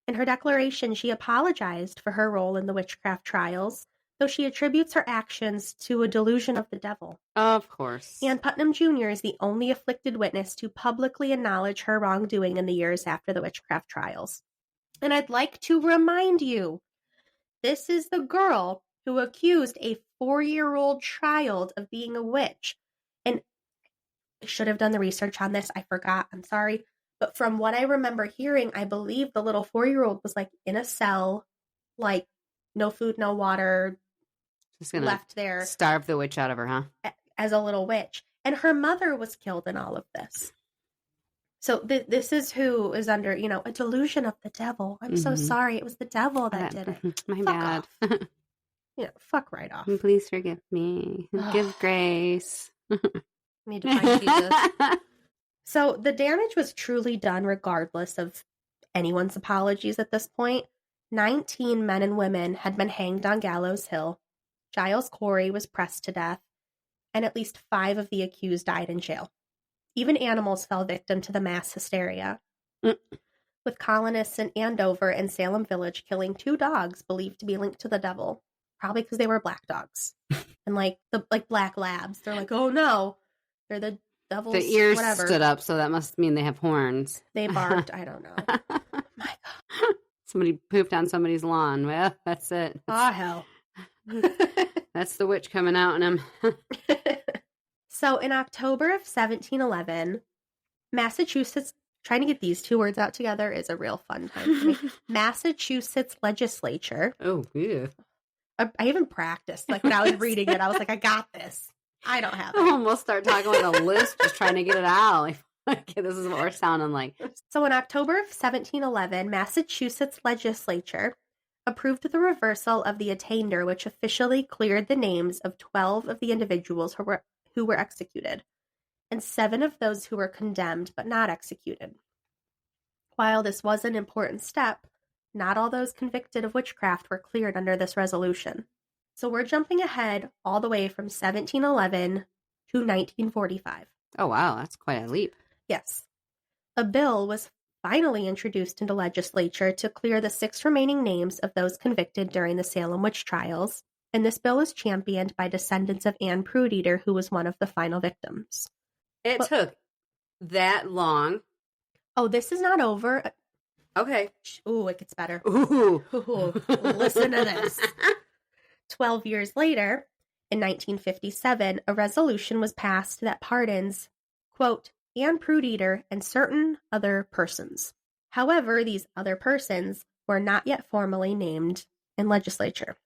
In her declaration, she apologized for her role in the witchcraft trials, though she attributes her actions to a delusion of the devil. Of course. Ann Putnam Jr. is the only afflicted witness to publicly acknowledge her wrongdoing in the years after the witchcraft trials. And I'd like to remind you, this is the girl who accused a 4-year-old child of being a witch. And I should have done the research on this. I forgot. I'm sorry. But from what I remember hearing, I believe the little 4-year-old was like in a cell, like no food, no water. Just gonna left there. Starve the witch out of her, huh? As a little witch. And her mother was killed in all of this. So this is who is under, a delusion of the devil. I'm so sorry. It was the devil that did it. My bad. Fuck right off. Please forgive me. Give grace. Need to find Jesus. So the damage was truly done regardless of anyone's apologies at this point. 19 men and women had been hanged on Gallows Hill. Giles Corey was pressed to death. And at least 5 of the accused died in jail. Even animals fell victim to the mass hysteria, with colonists in Andover and Salem Village killing 2 dogs believed to be linked to the devil, probably because they were black dogs and like black labs. They're like, oh no, they're the devil's. The ears whatever. Stood up, so that must mean they have horns. They barked. I don't know. My God, somebody pooped on somebody's lawn. Well, that's it. Oh hell, that's the witch coming out in him. So in October of 1711, Massachusetts, trying to get these 2 words out together is a real fun time for me. Massachusetts legislature. Oh, yeah. I even practiced. Like when I was reading it, I was like, I got this. I don't have it. I almost start talking with a lisp, just trying to get it out. Like, this is what we're sounding like. So in October of 1711, Massachusetts legislature approved the reversal of the attainder, which officially cleared the names of 12 of the individuals who were executed, and 7 of those who were condemned but not executed. While this was an important step, not all those convicted of witchcraft were cleared under this resolution. So we're jumping ahead all the way from 1711 to 1945. Oh, wow. That's quite a leap. Yes. A bill was finally introduced into legislature to clear the 6 remaining names of those convicted during the Salem Witch Trials, and this bill is championed by descendants of Anne Prudeater, who was one of the final victims. It took that long. Oh, this is not over. Okay. Ooh, it gets better. Ooh. Listen to this. 12 years later, in 1957, a resolution was passed that pardons, quote, Anne Prudeater and certain other persons. However, these other persons were not yet formally named in legislature.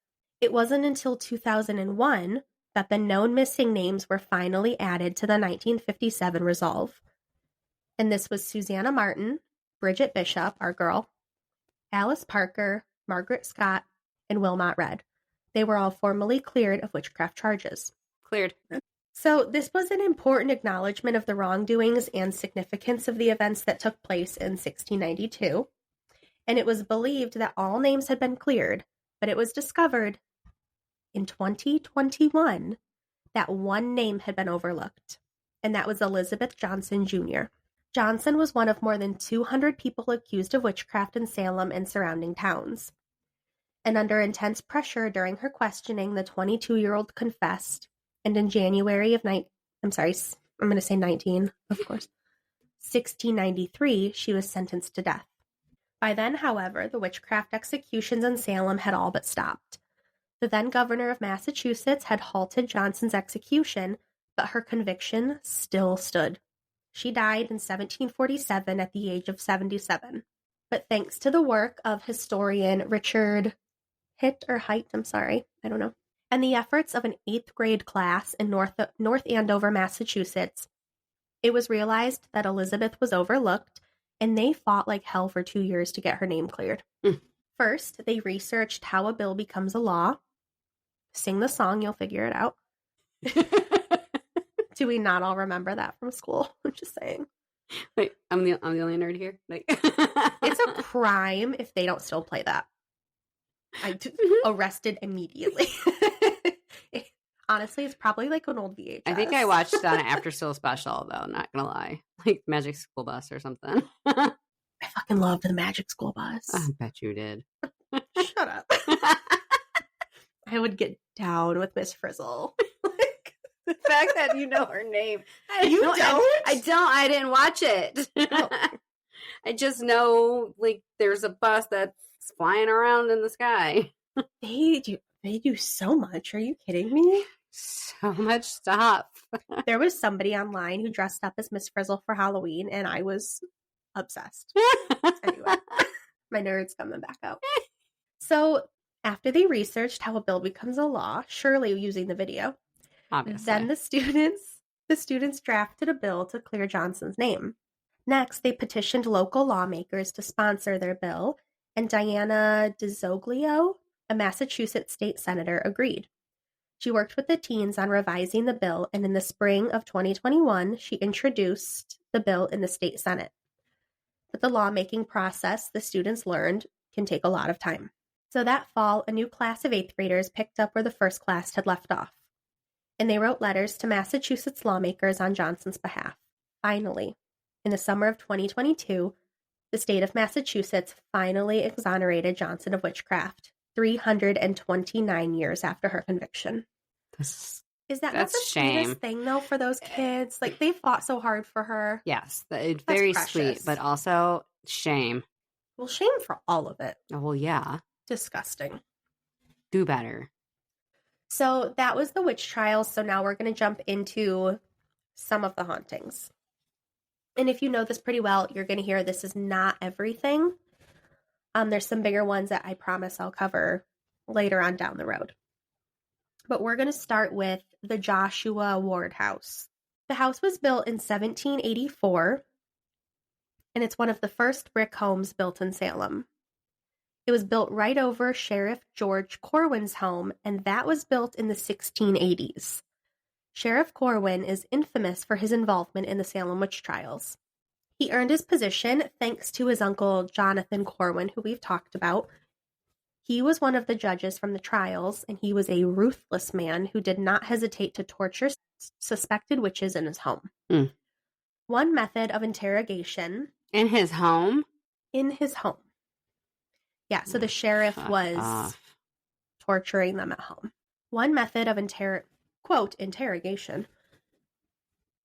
It wasn't until 2001 that the known missing names were finally added to the 1957 resolve. And this was Susanna Martin, Bridget Bishop, our girl, Alice Parker, Margaret Scott, and Wilmot Red. They were all formally cleared of witchcraft charges. Cleared. So this was an important acknowledgement of the wrongdoings and significance of the events that took place in 1692. And it was believed that all names had been cleared, but it was discovered in 2021 that one name had been overlooked, and that was Elizabeth Johnson Jr. Johnson was one of more than 200 people accused of witchcraft in Salem and surrounding towns. And under intense pressure during her questioning, the 22-year-old confessed, and in January of 1693, she was sentenced to death. By then, however, the witchcraft executions in Salem had all but stopped. The then governor of Massachusetts had halted Johnson's execution, but her conviction still stood. She died in 1747 at the age of 77. But thanks to the work of historian Richard Height, and the efforts of an 8th grade class in North Andover, Massachusetts, it was realized that Elizabeth was overlooked, and they fought like hell for 2 years to get her name cleared. First, they researched how a bill becomes a law. Sing the song, you'll figure it out. Do we not all remember that from school? I'm just saying. Wait, I'm the only nerd here. Like, it's a crime if they don't still play that. Arrested immediately. Honestly, it's probably like an old VHS. I think I watched it on an after school special, though. Not gonna lie, like Magic School Bus or something. I fucking loved the Magic School Bus. I bet you did. Shut up. I would get down with Miss Frizzle. The fact that you know her name. You don't? I don't. I didn't watch it. Oh. I just know, like, there's a bus that's flying around in the sky. They do so much. Are you kidding me? So much stuff. There was somebody online who dressed up as Miss Frizzle for Halloween, and I was obsessed. Anyway, my nerd's coming back out. So After they researched how a bill becomes a law, surely using the video, Obviously. then the students drafted a bill to clear Johnson's name. Next, they petitioned local lawmakers to sponsor their bill, and Diana DeZoglio, a Massachusetts state senator, agreed. She worked with the teens on revising the bill, and in the spring of 2021, she introduced the bill in the state Senate. But the lawmaking process, the students learned, can take a lot of time. So that fall, a new class of 8th graders picked up where the first class had left off, and they wrote letters to Massachusetts lawmakers on Johnson's behalf. Finally, in the summer of 2022, the state of Massachusetts finally exonerated Johnson of witchcraft, 329 years after her conviction. Is that not the sweetest thing, though, for those kids? Like, they fought so hard for her. Yes, it's very sweet, but also shame. Well, shame for all of it. Oh, well, yeah. Disgusting. Do better. So that was the witch trials. So now we're going to jump into some of the hauntings. And if you know this pretty well, you're going to hear this is not everything. There's some bigger ones that I promise I'll cover later on down the road. But we're going to start with the Joshua Ward house. The house was built in 1784, and it's one of the first brick homes built in Salem. It was built right over Sheriff George Corwin's home, and that was built in the 1680s. Sheriff Corwin is infamous for his involvement in the Salem Witch Trials. He earned his position thanks to his uncle Jonathan Corwin, who we've talked about. He was one of the judges from the trials, and he was a ruthless man who did not hesitate to torture suspected witches in his home. One method of interrogation... In his home? In his home. Yeah, so the sheriff was torturing them at home. One method of interrogation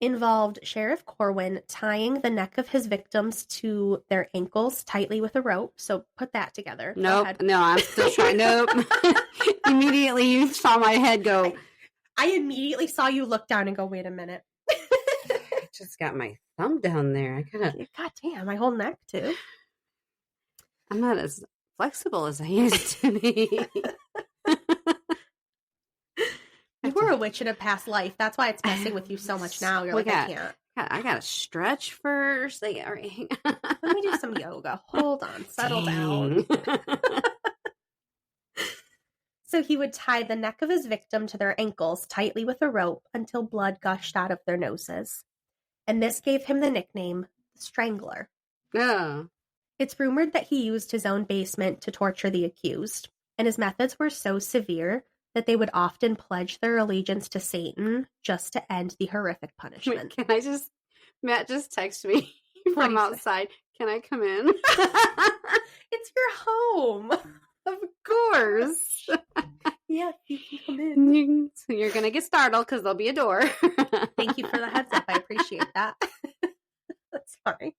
involved Sheriff Corwin tying the neck of his victims to their ankles tightly with a rope. So put that together. Nope. No, I'm still trying. Nope. Immediately you saw my head go. I immediately saw you look down and go, wait a minute. I just got my thumb down there. God damn, my whole neck too. I'm not as flexible as I used to be. You were a witch in a past life. That's why it's messing with you so much now. You're like, I can't. I gotta stretch first. All right. Let me do some yoga. Hold on. Settle down. So he would tie the neck of his victim to their ankles tightly with a rope until blood gushed out of their noses. And this gave him the nickname, the Strangler. Yeah. It's rumored that he used his own basement to torture the accused, and his methods were so severe that they would often pledge their allegiance to Satan just to end the horrific punishment. Wait, Matt just texted me from outside. Can I come in? It's your home. Of course. Yeah, you can come in. So you're going to get startled because there'll be a door. Thank you for the heads up. I appreciate that. That's fine.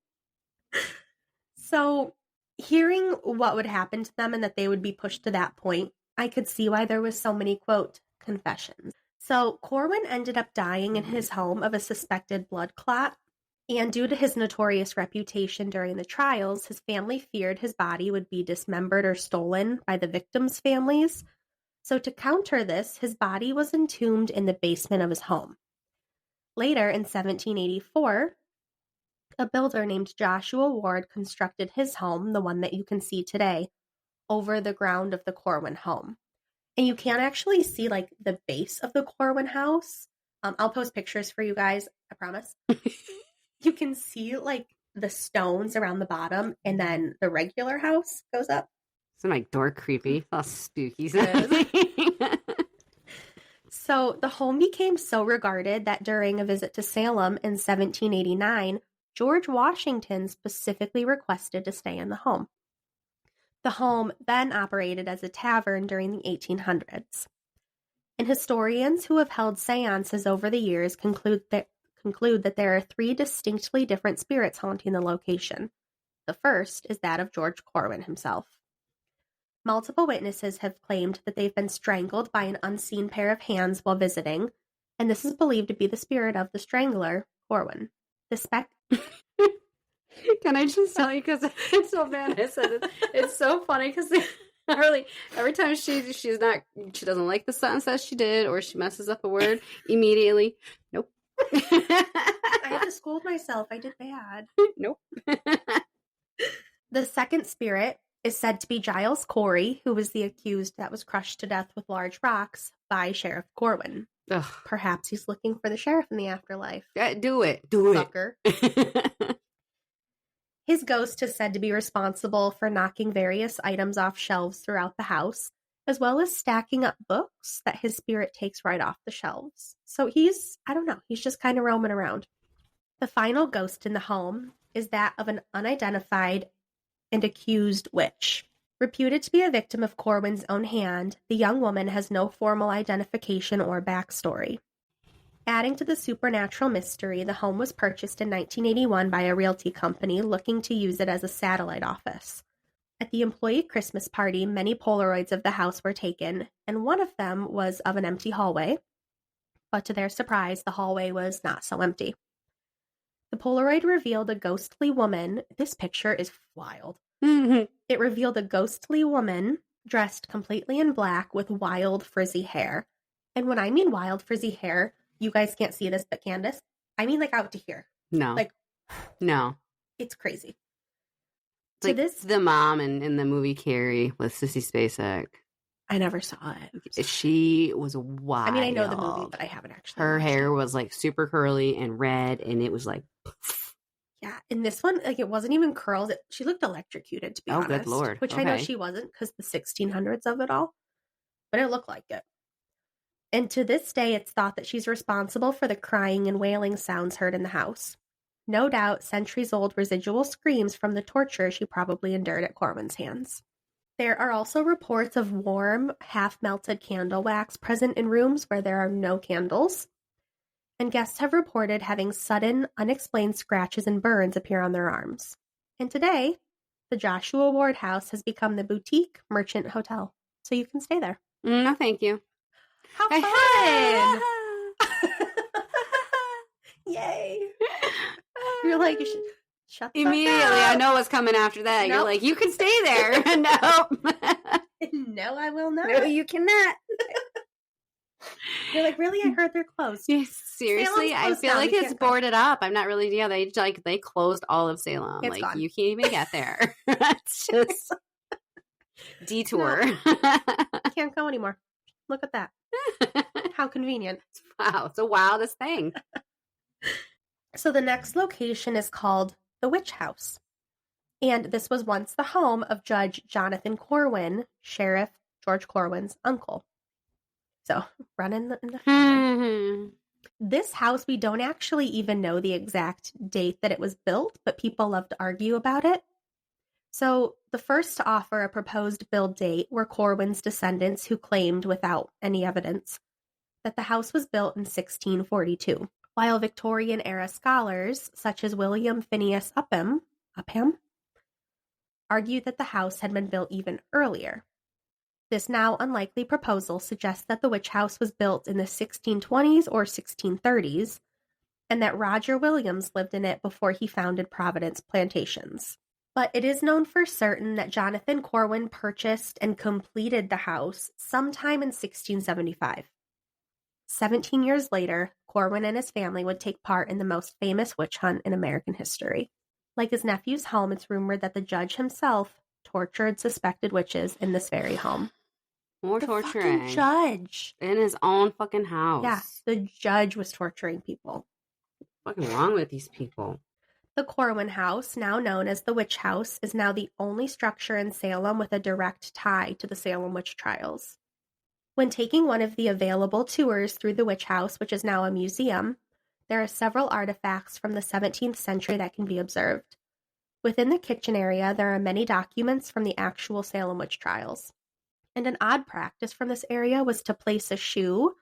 So hearing what would happen to them and that they would be pushed to that point, I could see why there was so many, quote, confessions. So Corwin ended up dying in his home of a suspected blood clot. And due to his notorious reputation during the trials, his family feared his body would be dismembered or stolen by the victims' families. So to counter this, his body was entombed in the basement of his home. Later, in 1784, a builder named Joshua Ward constructed his home, the one that you can see today, over the ground of the Corwin home. And you can actually see like the base of the Corwin house. I'll post pictures for you guys, I promise. You can see like the stones around the bottom, and then the regular house goes up. Isn't my door creepy? All spooky. So the home became so regarded that during a visit to Salem in 1789, George Washington specifically requested to stay in the home. The home then operated as a tavern during the 1800s. And historians who have held seances over the years conclude that there are 3 distinctly different spirits haunting the location. The first is that of George Corwin himself. Multiple witnesses have claimed that they've been strangled by an unseen pair of hands while visiting, and this is believed to be the spirit of the strangler, Corwin. Can I just tell you, because it's so bad, I said it's so funny, because Harley, every time she doesn't like the sentence that she did, or she messes up a word, immediately, nope. I have to scold myself. I did bad. Nope. The second spirit is said to be Giles Corey, who was the accused that was crushed to death with large rocks by Sheriff Corwin. Ugh. Perhaps he's looking for the sheriff in the afterlife. Yeah, do it. Fucker. His ghost is said to be responsible for knocking various items off shelves throughout the house, as well as stacking up books that his spirit takes right off the shelves. So he's just kind of roaming around. The final ghost in the home is that of an unidentified and accused witch. Reputed to be a victim of Corwin's own hand, the young woman has no formal identification or backstory. Adding to the supernatural mystery, the home was purchased in 1981 by a realty company looking to use it as a satellite office. At the employee Christmas party, many Polaroids of the house were taken, and one of them was of an empty hallway. But to their surprise, the hallway was not so empty. The Polaroid revealed a ghostly woman. This picture is wild. It revealed a ghostly woman dressed completely in black with wild frizzy hair. And when I mean wild frizzy hair, you guys can't see this, but Kandis, I mean like out to here. No. Like, no. It's crazy. It's like the mom in the movie Carrie with Sissy Spacek. I never saw it. She was wild. I mean, I know the movie, but I haven't actually. Her hair was like super curly and red, and it was like... Yeah, in this one, like it wasn't even curls. She looked electrocuted, to be honest. Oh, good Lord. Which I know she wasn't because the 1600s of it all. But it looked like it. And to this day, it's thought that she's responsible for the crying and wailing sounds heard in the house. No doubt, centuries-old residual screams from the torture she probably endured at Corwin's hands. There are also reports of warm, half-melted candle wax present in rooms where there are no candles. And guests have reported having sudden, unexplained scratches and burns appear on their arms. And today, the Joshua Ward House has become the boutique merchant hotel. So you can stay there. No, thank you. How fun! Yay! You're like, shut the immediately, fuck up. I know what's coming after that. Nope. You're like, you can stay there. Nope. No, I will not. No, you cannot. You're like, really? I heard they're closed. Seriously, I feel like it's boarded up. I'm not really. Yeah, they closed all of Salem. It's gone. You can't even get there. It's just detour. No. You can't go anymore. Look at that. How convenient. Wow, it's the wildest thing. So the next location is called the Witch House. And this was once the home of Judge Jonathan Corwin, Sheriff George Corwin's uncle. So, run in the family. This house, we don't actually even know the exact date that it was built, but people love to argue about it. So, the first to offer a proposed build date were Corwin's descendants, who claimed, without any evidence, that the house was built in 1642, while Victorian-era scholars, such as William Phineas Upham, argued that the house had been built even earlier. This now unlikely proposal suggests that the witch house was built in the 1620s or 1630s, and that Roger Williams lived in it before he founded Providence Plantations. But it is known for certain that Jonathan Corwin purchased and completed the house sometime in 1675. 17 years later, Corwin and his family would take part in the most famous witch hunt in American history. Like his nephew's home, it's rumored that the judge himself tortured suspected witches in this very home. More torturing. The judge. In his own fucking house. Yeah, the judge was torturing people. What's fucking wrong with these people? The Corwin House, now known as the Witch House, is now the only structure in Salem with a direct tie to the Salem Witch Trials. When taking one of the available tours through the Witch House, which is now a museum, there are several artifacts from the 17th century that can be observed. Within the kitchen area, there are many documents from the actual Salem Witch Trials. And an odd practice from this area was to place a shoe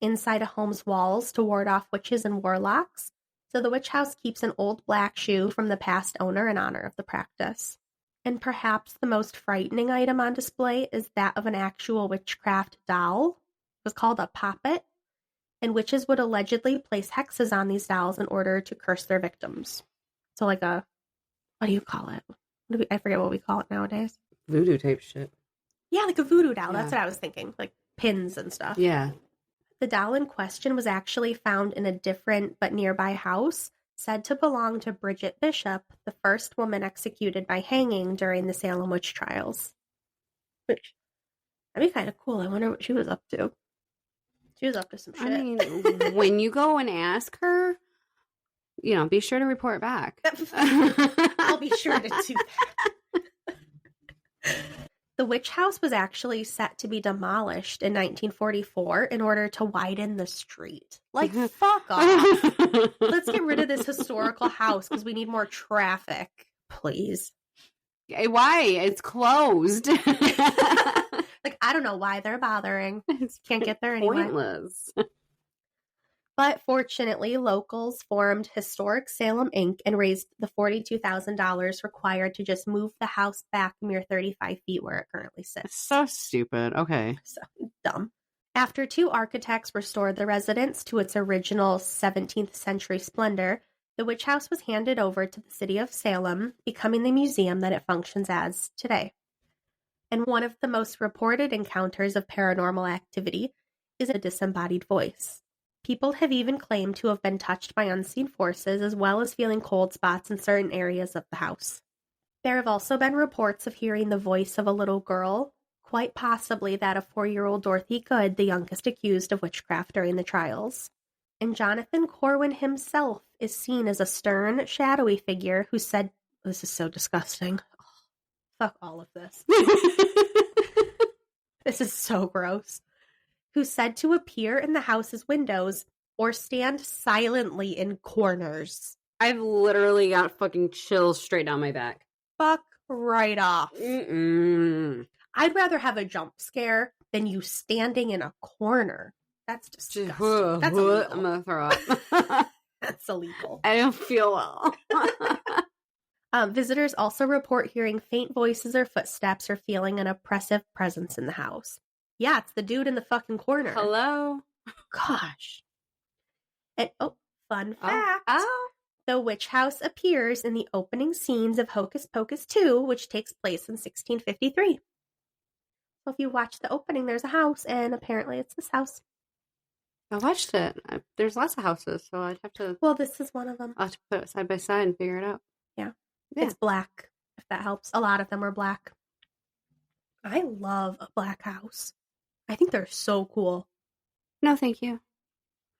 inside a home's walls to ward off witches and warlocks. So the witch house keeps an old black shoe from the past owner in honor of the practice. And perhaps the most frightening item on display is that of an actual witchcraft doll. It was called a poppet, and witches would allegedly place hexes on these dolls in order to curse their victims. So like a, what do you call it? I forget what we call it nowadays. Voodoo type shit. Yeah, like a voodoo doll. Yeah. That's what I was thinking. Like pins and stuff. Yeah. The doll in question was actually found in a different but nearby house, said to belong to Bridget Bishop, the first woman executed by hanging during the Salem Witch Trials. Which, that'd be kind of cool. I wonder what she was up to. She was up to some shit. I mean, when you go and ask her, be sure to report back. I'll be sure to do that. The witch house was actually set to be demolished in 1944 in order to widen the street. Like, fuck off. Let's get rid of this historical house because we need more traffic, please. Why? It's closed. Like, I don't know why they're bothering. Can't get there anyway. Pointless. But fortunately, locals formed Historic Salem Inc. and raised the $42,000 required to just move the house back a mere 35 feet where it currently sits. It's so stupid. Okay. So dumb. After 2 architects restored the residence to its original 17th century splendor, the witch house was handed over to the city of Salem, becoming the museum that it functions as today. And one of the most reported encounters of paranormal activity is a disembodied voice. People have even claimed to have been touched by unseen forces, as well as feeling cold spots in certain areas of the house. There have also been reports of hearing the voice of a little girl, quite possibly that of 4-year-old Dorothy Good, the youngest accused of witchcraft during the trials. And Jonathan Corwin himself is seen as a stern, shadowy figure who said, this is so disgusting. Oh, fuck all of this. This is so gross. Who said to appear in the house's windows or stand silently in corners. I've literally got fucking chills straight down my back. Fuck right off. Mm-mm. I'd rather have a jump scare than you standing in a corner. That's disgusting. That's illegal. I'm gonna throw up. That's illegal. I don't feel well. Visitors also report hearing faint voices or footsteps or feeling an oppressive presence in the house. Yeah, it's the dude in the fucking corner. Hello? Gosh. And, fun fact. Oh. The witch house appears in the opening scenes of Hocus Pocus 2, which takes place in 1653. So if you watch the opening, there's a house, and apparently it's this house. I watched it. There's lots of houses, so I'd have to... Well, this is one of them. I'll have to put it side by side and figure it out. Yeah. It's black, if that helps. A lot of them are black. I love a black house. I think they're so cool. No, thank you.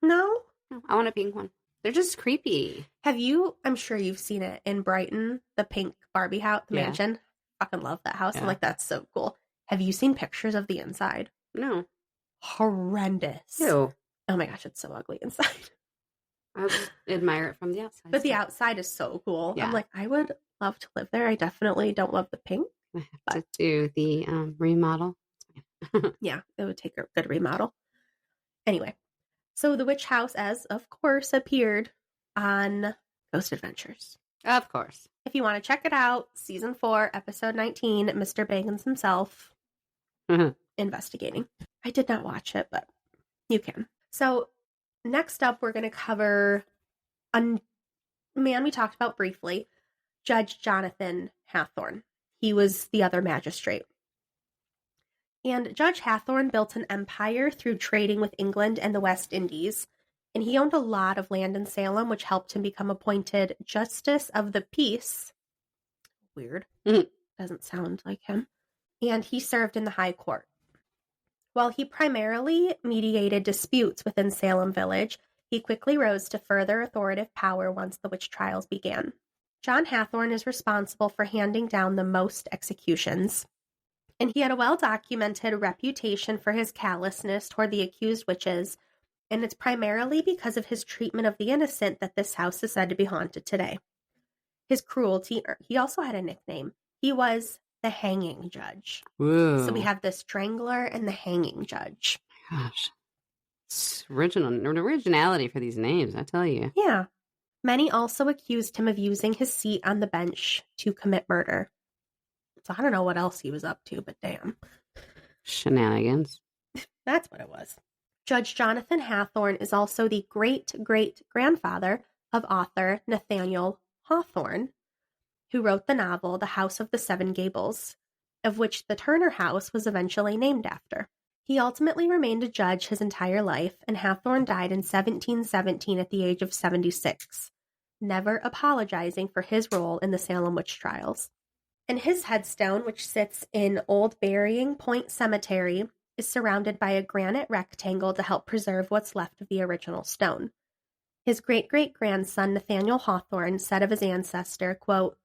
No? No, I want a pink one. They're just creepy. I'm sure you've seen it in Brighton, the pink Barbie house, the mansion. Fucking love that house. Yeah. I'm like, that's so cool. Have you seen pictures of the inside? No. Horrendous. Ew. Oh my gosh, it's so ugly inside. I just admire it from the outside. But the outside is so cool. Yeah. I'm like, I would love to live there. I definitely don't love the pink. I have to do the remodel. Yeah, it would take a good remodel. Anyway, so the witch house, as of course, appeared on Ghost Adventures. Of course. If you want to check it out, season 4, episode 19, Mr. Bagans himself investigating. I did not watch it, but you can. So next up, we're going to cover a man we talked about briefly, Judge Jonathan Hathorne. He was the other magistrate. And Judge Hathorne built an empire through trading with England and the West Indies, and he owned a lot of land in Salem, which helped him become appointed Justice of the Peace. Weird. Doesn't sound like him. And he served in the High Court. While he primarily mediated disputes within Salem Village, he quickly rose to further authoritative power once the witch trials began. John Hathorne is responsible for handing down the most executions. And he had a well-documented reputation for his callousness toward the accused witches, and it's primarily because of his treatment of the innocent that this house is said to be haunted today. His cruelty, he also had a nickname. He was the Hanging Judge. Whoa. So we have the Strangler and the Hanging Judge. Gosh. It's originality for these names, I tell you. Yeah. Many also accused him of using his seat on the bench to commit murder. So I don't know what else he was up to, but damn. Shenanigans. That's what it was. Judge Jonathan Hathorne is also the great-great-grandfather of author Nathaniel Hawthorne, who wrote the novel The House of the Seven Gables. of which the Turner House was eventually named after. He ultimately remained a judge his entire life, and Hathorne died in 1717 at the age of 76, never apologizing for his role in the Salem Witch Trials. And his headstone, which sits in Old Burying Point Cemetery, is surrounded by a granite rectangle to help preserve what's left of the original stone. His great-great-grandson, Nathaniel Hawthorne, said of his ancestor, quote,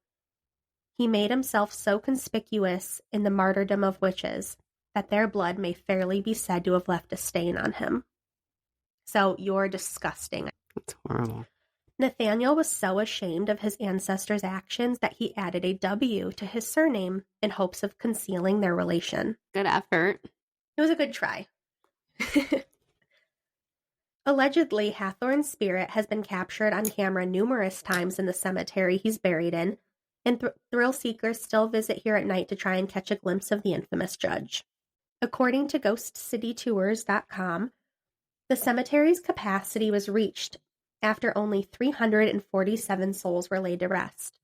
"He made himself so conspicuous in the martyrdom of witches that their blood may fairly be said to have left a stain on him." So you're disgusting. That's horrible. Nathaniel was so ashamed of his ancestors' actions that he added a W to his surname in hopes of concealing their relation. Good effort. It was a good try. Allegedly, Hathorne's spirit has been captured on camera numerous times in the cemetery he's buried in, and thrill seekers still visit here at night to try and catch a glimpse of the infamous judge. According to GhostCityTours.com, the cemetery's capacity was reached after only 347 souls were laid to rest.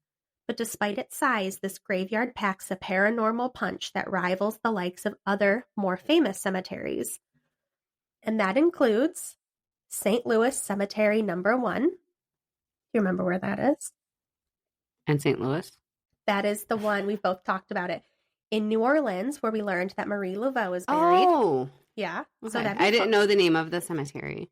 But despite its size, this graveyard packs a paranormal punch that rivals the likes of other, more famous cemeteries. And that includes St. Louis Cemetery Number 1. Do you remember where that is? And St. Louis? That is the one, we've both talked about it. In New Orleans, where we learned that Marie Laveau is buried. Oh! Yeah. Okay. So I didn't know the name of the cemetery.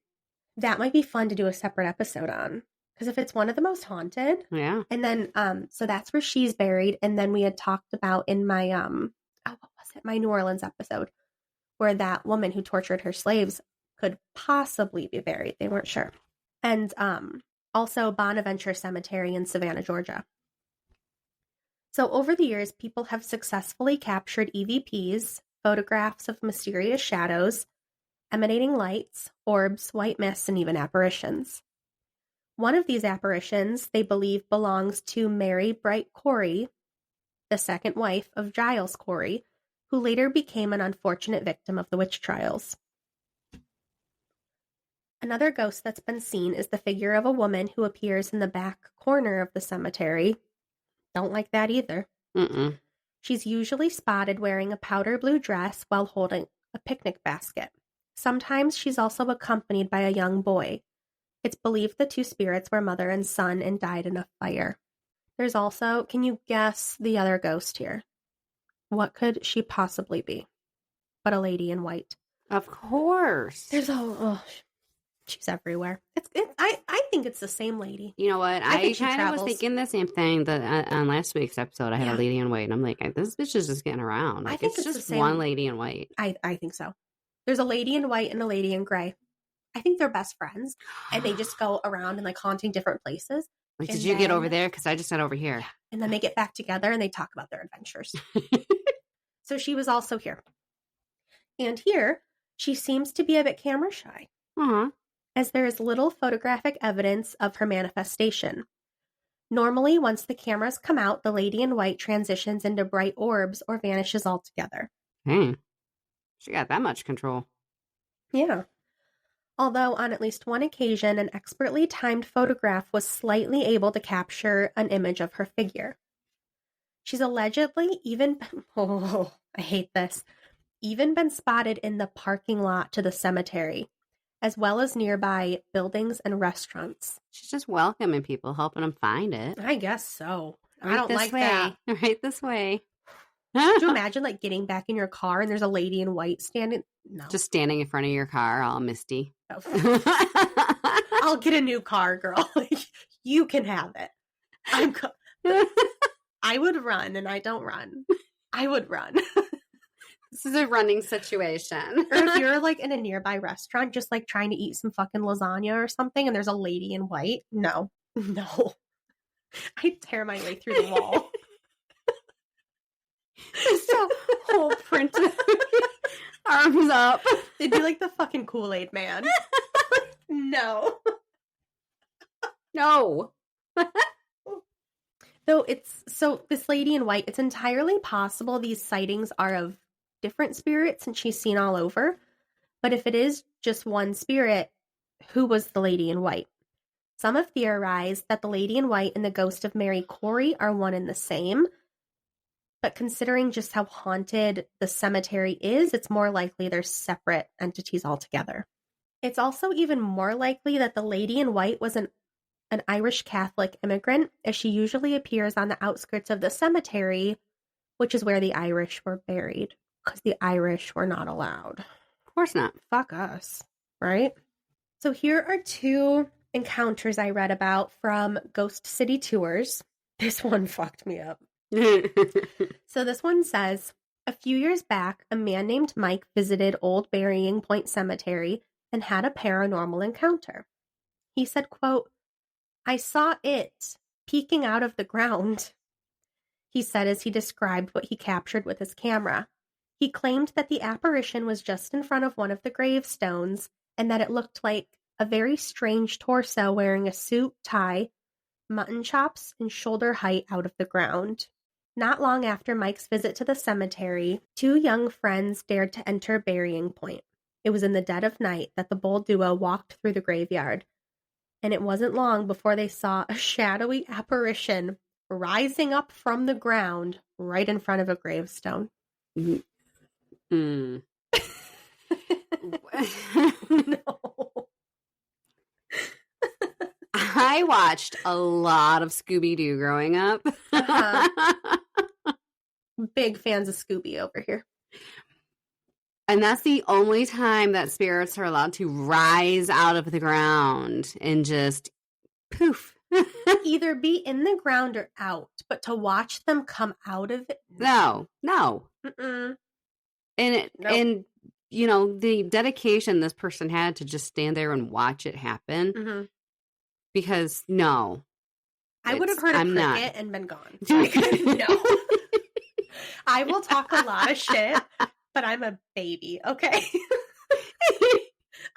That might be fun to do a separate episode on. Because if it's one of the most haunted. Yeah. And then, so that's where she's buried. And then we had talked about in my, what was it? My New Orleans episode, where that woman who tortured her slaves could possibly be buried. They weren't sure. And also Bonaventure Cemetery in Savannah, Georgia. So over the years, people have successfully captured EVPs, photographs of mysterious shadows, emanating lights, orbs, white mists, and even apparitions. One of these apparitions, they believe, belongs to Mary Bright Corey, the second wife of Giles Corey, who later became an unfortunate victim of the witch trials. Another ghost that's been seen is the figure of a woman who appears in the back corner of the cemetery. Don't like that either. Mm-mm. She's usually spotted wearing a powder blue dress while holding a picnic basket. Sometimes she's also accompanied by a young boy. It's believed the two spirits were mother and son and died in a fire. There's also, can you guess the other ghost here? What could she possibly be? But a lady in white. Of course. There's she's everywhere. I think it's the same lady. You know what? I kind of was thinking the same thing that on last week's episode. I had a lady in white, and I'm like, this bitch is just getting around. Like, I think it's just one lady in white. I think so. There's a lady in white and a lady in gray. I think they're best friends, and they just go around and like haunting different places. Like, did you get over there? Because I just got over here. Yeah. And then they get back together and they talk about their adventures. So she was also here. And here, she seems to be a bit camera shy. Uh-huh. As there is little photographic evidence of her manifestation. Normally, once the cameras come out, the lady in white transitions into bright orbs or vanishes altogether. Hey, she got that much control. Yeah. Although on at least one occasion, an expertly timed photograph was slightly able to capture an image of her figure. She's allegedly even, I hate this, even been spotted in the parking lot to the cemetery, as well as nearby buildings and restaurants. She's just welcoming people, helping them find it. I guess so. Right, I don't like that. Right this way. Could you imagine like getting back in your car and there's a lady in white standing? No. Just standing in front of your car, all misty. I'll get a new car, girl. You can have it. I would run, and I don't run. I would run. This is a running situation. Or if you're like in a nearby restaurant, just like trying to eat some fucking lasagna or something, and there's a lady in white. No. I tear my way through the wall. Just a whole print. Arms up. It'd be like the fucking Kool-Aid man. No. Though this lady in white, it's entirely possible these sightings are of different spirits and she's seen all over. But if it is just one spirit, who was the lady in white? Some have theorized that the lady in white and the ghost of Mary Corey are one and the same. But considering just how haunted the cemetery is, it's more likely they're separate entities altogether. It's also even more likely that the lady in white was an Irish Catholic immigrant, as she usually appears on the outskirts of the cemetery, which is where the Irish were buried, because the Irish were not allowed. Of course not. Fuck us, right? So here are 2 encounters I read about from Ghost City Tours. This one fucked me up. So this one says, a few years back, a man named Mike visited Old Burying Point Cemetery and had a paranormal encounter. He said, quote, I saw it peeking out of the ground, he said as he described what he captured with his camera. He claimed that the apparition was just in front of one of the gravestones and that it looked like a very strange torso wearing a suit, tie, mutton chops, and shoulder height out of the ground. Not long after Mike's visit to the cemetery, 2 young friends dared to enter Burying Point. It was in the dead of night that the bold duo walked through the graveyard, and it wasn't long before they saw a shadowy apparition rising up from the ground right in front of a gravestone. Mm. No. I watched a lot of Scooby-Doo growing up. Big fans of Scooby over here. And that's the only time that spirits are allowed to rise out of the ground and just poof. Either be in the ground or out, but to watch them come out of it? No. Mm-mm. And and you know, the dedication this person had to just stand there and watch it happen. Mm-hmm. Because no. I would have heard a cricket and been gone. No. I will talk a lot of shit, but I'm a baby, okay?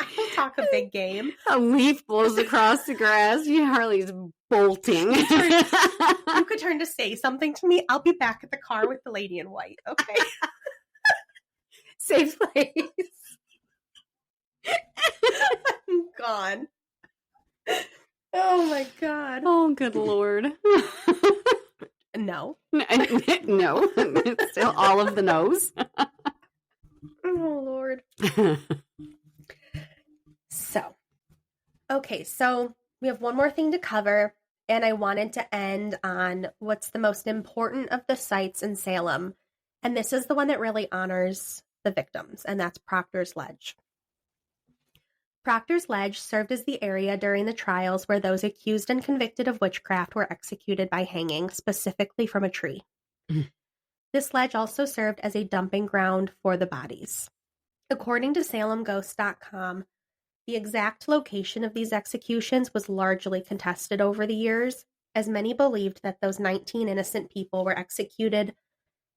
I will talk a big game. A leaf blows across the grass. Harley's bolting. You could turn to say something to me. I'll be back at the car with the lady in white, okay? Safe place. I'm gone. Oh my God. Oh, good Lord. No. No. It's still all of the no's. Oh, Lord. So we have one more thing to cover, and I wanted to end on what's the most important of the sites in Salem. And this is the one that really honors the victims, and that's Proctor's Ledge. Proctor's Ledge served as the area during the trials where those accused and convicted of witchcraft were executed by hanging, specifically from a tree. Mm-hmm. This ledge also served as a dumping ground for the bodies. According to SalemGhost.com, the exact location of these executions was largely contested over the years, as many believed that those 19 innocent people were executed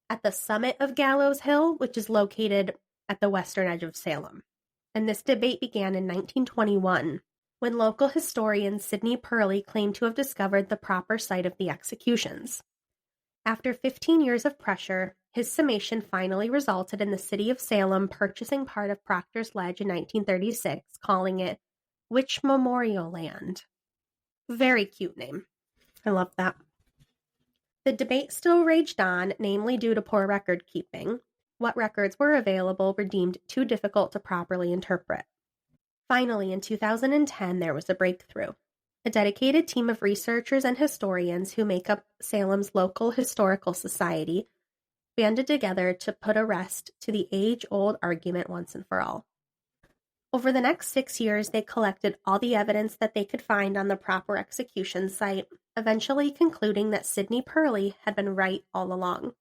at the summit of Gallows Hill, which is located at the western edge of Salem. And this debate began in 1921, when local historian Sidney Purley claimed to have discovered the proper site of the executions. After 15 years of pressure, his summation finally resulted in the city of Salem purchasing part of Proctor's Ledge in 1936, calling it Witch Memorial Land. Very cute name. I love that. The debate still raged on, namely due to poor record keeping. What records were available were deemed too difficult to properly interpret. Finally, in 2010, there was a breakthrough. A dedicated team of researchers and historians who make up Salem's local historical society banded together to put a rest to the age-old argument once and for all. Over the next 6 years, they collected all the evidence that they could find on the proper execution site, eventually concluding that Sidney Purley had been right all along.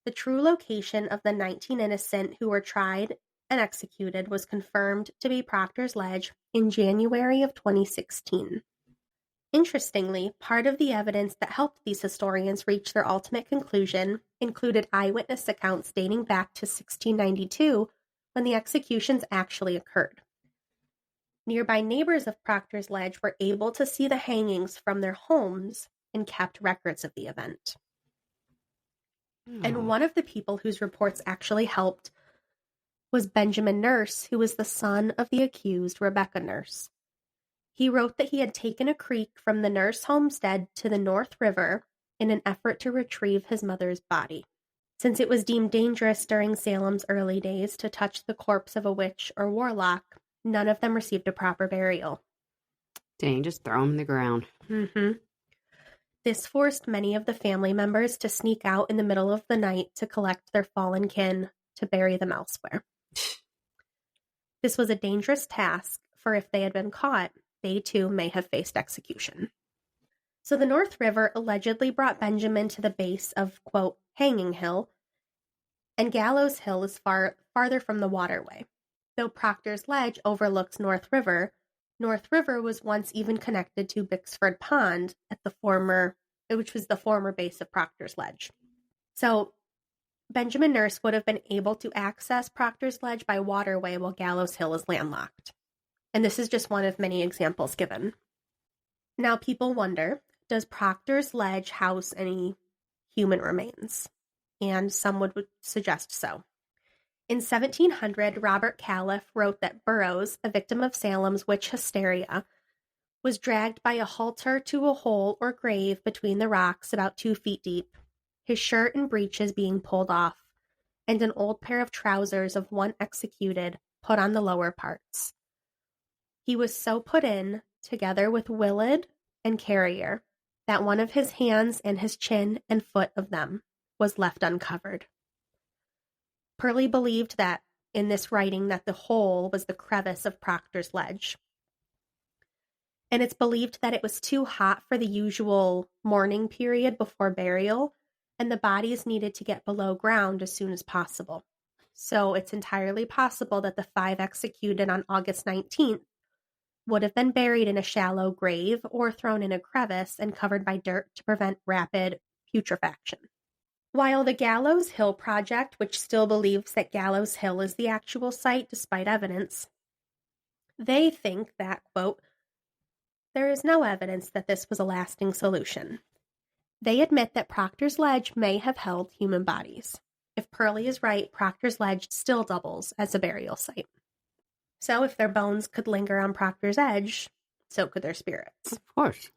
The true location of the 19 innocent who were tried and executed was confirmed to be Proctor's Ledge in January of 2016. Interestingly, part of the evidence that helped these historians reach their ultimate conclusion included eyewitness accounts dating back to 1692, when the executions actually occurred. Nearby neighbors of Proctor's Ledge were able to see the hangings from their homes and kept records of the event. And one of the people whose reports actually helped was Benjamin Nurse, who was the son of the accused Rebecca Nurse. He wrote that he had taken a creek from the Nurse homestead to the North River in an effort to retrieve his mother's body. Since it was deemed dangerous during Salem's early days to touch the corpse of a witch or warlock, none of them received a proper burial. Dang, just throw them in the ground. Mm-hmm. This forced many of the family members to sneak out in the middle of the night to collect their fallen kin to bury them elsewhere. This was a dangerous task, for if they had been caught, they too may have faced execution. So the North River allegedly brought Benjamin to the base of, quote, Hanging Hill, and Gallows Hill is farther from the waterway. Though Proctor's Ledge overlooks North River was once even connected to Bixford Pond which was the former base of Proctor's Ledge. So Benjamin Nurse would have been able to access Proctor's Ledge by waterway while Gallows Hill is landlocked. And this is just one of many examples given. Now people wonder, does Proctor's Ledge house any human remains? And some would suggest so. In 1700, Robert Califf wrote that Burroughs, a victim of Salem's witch hysteria, was dragged by a halter to a hole or grave between the rocks about 2 feet deep, his shirt and breeches being pulled off, and an old pair of trousers of one executed put on the lower parts. He was so put in, together with Willard and Carrier, that one of his hands and his chin and foot of them was left uncovered. Purley believed that, in this writing, that the hole was the crevice of Proctor's Ledge. And it's believed that it was too hot for the usual mourning period before burial, and the bodies needed to get below ground as soon as possible. So it's entirely possible that the 5 executed on August 19th would have been buried in a shallow grave or thrown in a crevice and covered by dirt to prevent rapid putrefaction. While the Gallows Hill Project, which still believes that Gallows Hill is the actual site despite evidence, they think that, quote, there is no evidence that this was a lasting solution. They admit that Proctor's Ledge may have held human bodies. If Purley is right, Proctor's Ledge still doubles as a burial site. So if their bones could linger on Proctor's Edge, so could their spirits. Of course.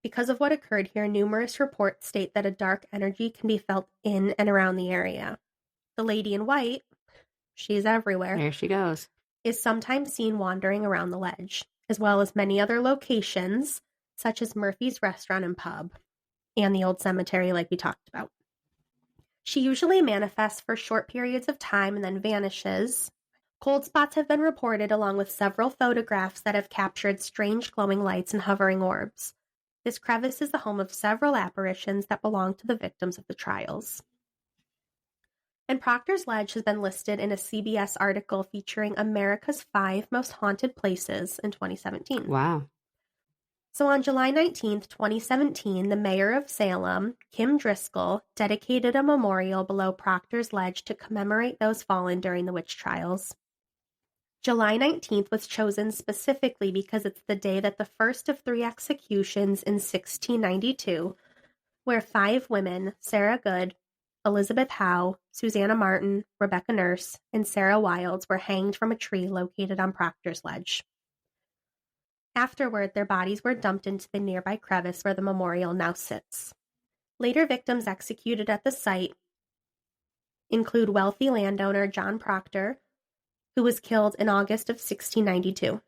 Because of what occurred here, numerous reports state that a dark energy can be felt in and around the area. The Lady in White, she's everywhere. There she goes. Is sometimes seen wandering around the ledge, as well as many other locations, such as Murphy's Restaurant and Pub, and the old cemetery like we talked about. She usually manifests for short periods of time and then vanishes. Cold spots have been reported along with several photographs that have captured strange glowing lights and hovering orbs. This crevice is the home of several apparitions that belong to the victims of the trials. And Proctor's Ledge has been listed in a CBS article featuring America's 5 most haunted places in 2017. Wow. So on July 19th, 2017, the mayor of Salem, Kim Driscoll, dedicated a memorial below Proctor's Ledge to commemorate those fallen during the witch trials. July 19th was chosen specifically because it's the day that the first of 3 executions in 1692, where 5 women, Sarah Good, Elizabeth Howe, Susanna Martin, Rebecca Nurse, and Sarah Wilds, were hanged from a tree located on Proctor's Ledge. Afterward, their bodies were dumped into the nearby crevice where the memorial now sits. Later victims executed at the site include wealthy landowner John Proctor, who was killed in August of 1692.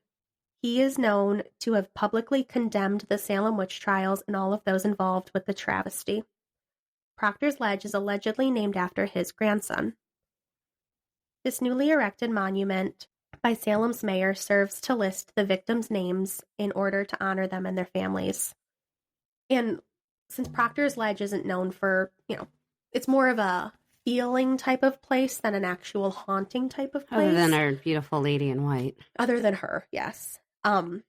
He is known to have publicly condemned the Salem Witch Trials and all of those involved with the travesty. Proctor's Ledge is allegedly named after his grandson. This newly erected monument by Salem's mayor serves to list the victims' names in order to honor them and their families. And since Proctor's Ledge isn't known for, it's more of a feeling type of place than an actual haunting type of place. Other than our beautiful Lady in White. Other than her, yes. But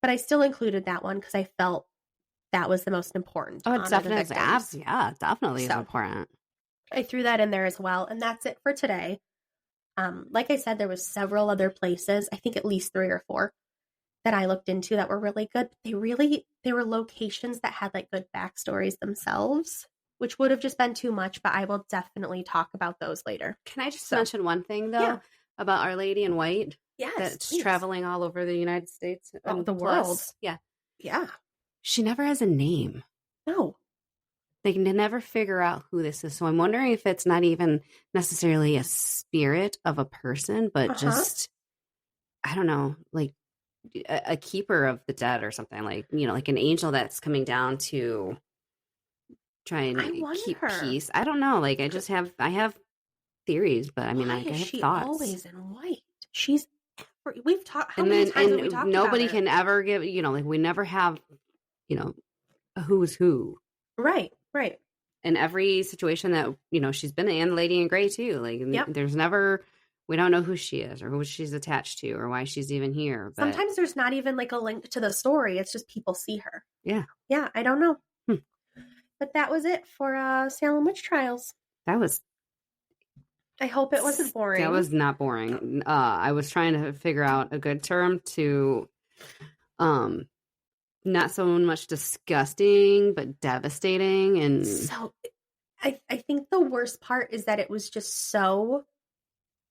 I still included that one because I felt that was the most important. Oh, it's definitely definitely is important. I threw that in there as well, and that's it for today. Like I said, there was several other places, I think at least 3 or 4, that I looked into that were really good. They were locations that had like good backstories themselves, which would have just been too much, but I will definitely talk about those later. Can I just mention one thing, though, about Our Lady in White? Yes, that's please. Traveling all over the United States. The world. Yeah. Yeah. She never has a name. No. they can never figure out who this is. So I'm wondering if it's not even necessarily a spirit of a person, but just, I don't know, like a keeper of the dead or something, like, you know, like an angel that's coming down to try and keep peace. I don't know. Like I have theories, but I mean, I have she thoughts. Always in white. She's we've talked. How many times have we talked? Nobody can ever give, you know, like we never have, you know, a who's who. Right. In every situation that, you know, she's been in, and the Lady in Gray too. Like there's never, we don't know who she is or who she's attached to or why she's even here. But sometimes there's not even like a link to the story. It's just people see her. Yeah. I don't know. But that was it for Salem Witch Trials. I hope it wasn't boring. That was not boring. I was trying to figure out a good term to, not so much disgusting, but devastating. And so I think the worst part is that it was just so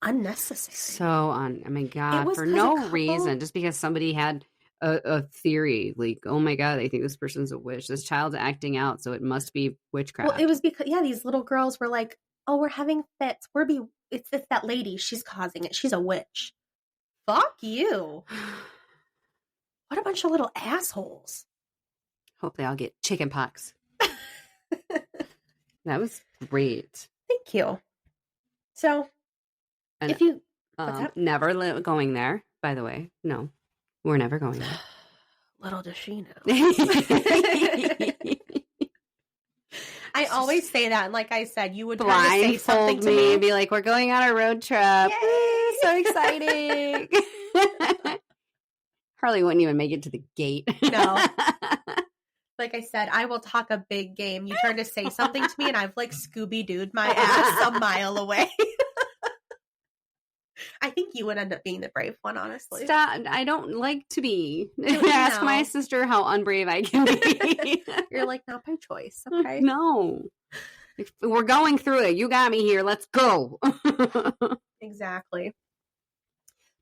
unnecessary. Oh my God, for no reason, just because somebody had a theory, like, oh my God, I think this person's a witch. This child's acting out, so it must be witchcraft. Well, it was because, these little girls were like, oh, we're having fits. It's that lady. She's causing it. She's a witch. Fuck you. What a bunch of little assholes. Hope they all get chicken pox. That was great. Thank you. So, and if you... never going there, by the way. No, we're never going there. Little does she know. I always say that, and like I said, you would try to say something to me and be like, we're going on a road trip. Yay! So exciting. Harley wouldn't even make it to the gate. No. Like I said, I will talk a big game. You turn to say something to me, and I've like Scooby-Dooed my ass a mile away. I think you would end up being the brave one, honestly. Stop. I don't like to be. Ask my sister how unbrave I can be. You're like, not by choice, okay? No. If we're going through it. You got me here. Let's go. Exactly.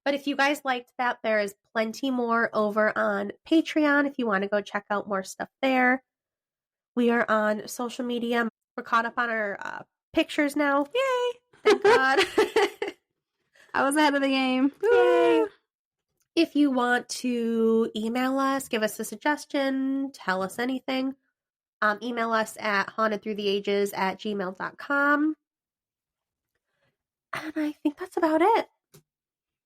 But if you guys liked that, there is plenty more over on Patreon if you want to go check out more stuff there. We are on social media. We're caught up on our pictures now. Yay! Thank God. I was ahead of the game. Yay. If you want to email us, give us a suggestion, tell us anything, email us at hauntedthroughtheages@gmail.com. And I think that's about it.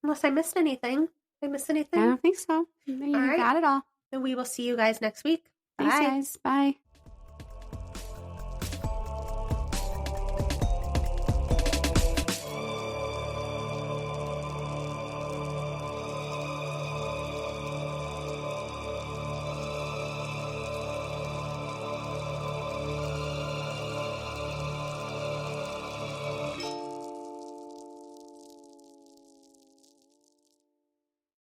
Unless I missed anything. Did I miss anything? I don't think so. You got it all. And we will see you guys next week. Thanks, guys. Bye.